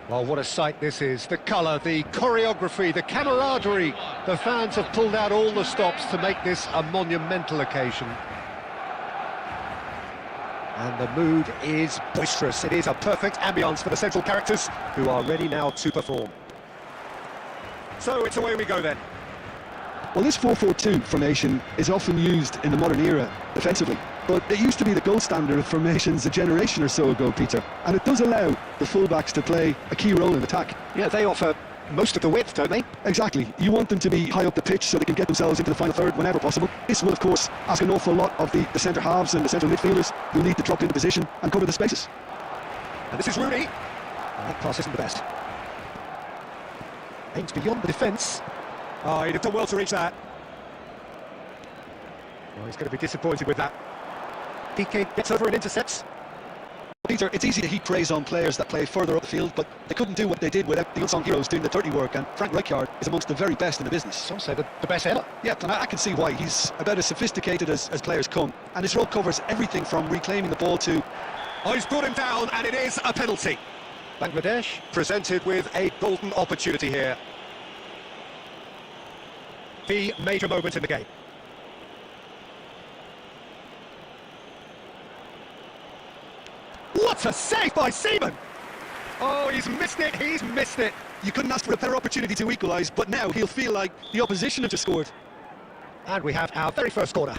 Well, what a sight this is. The colour, the choreography, the camaraderie. The fans have pulled out all the stops to make this a monumental occasion. And the mood is boisterous. It is a perfect ambience for the central characters, who are ready now to perform. So it's away we go then. Well, this 4-4-2 formation is often used in the modern era defensively, but it used to be the gold standard of formations a generation or so ago, Peter, and it does allow the fullbacks to play a key role in attack. Yeah, they offer most of the width, don't they? Exactly. You want them to be high up the pitch so they can get themselves into the final third whenever possible. This will, of course, ask an awful lot of the centre halves and the central midfielders who need to drop into position and cover the spaces. And this is Rooney. That pass isn't the best. Aims beyond the defence. Oh, he'd have done well to reach that. Well, he's going to be disappointed with that. PK gets over and intercepts. Peter, it's easy to heap praise on players that play further up the field, but they couldn't do what they did without the unsung heroes doing the dirty work, and Frank Rijkaard is amongst the very best in the business. Some say the best ever. Yeah, and I can see why. He's about as sophisticated as players come, and his role covers everything from reclaiming the ball to... Oh, he's brought him down, and it is a penalty. Bangladesh presented with a golden opportunity here. The major moment in the game. What a save by Seaman! Oh, he's missed it, he's missed it. You couldn't ask for a better opportunity to equalise, but now he'll feel like the opposition have just scored. And we have our very first corner.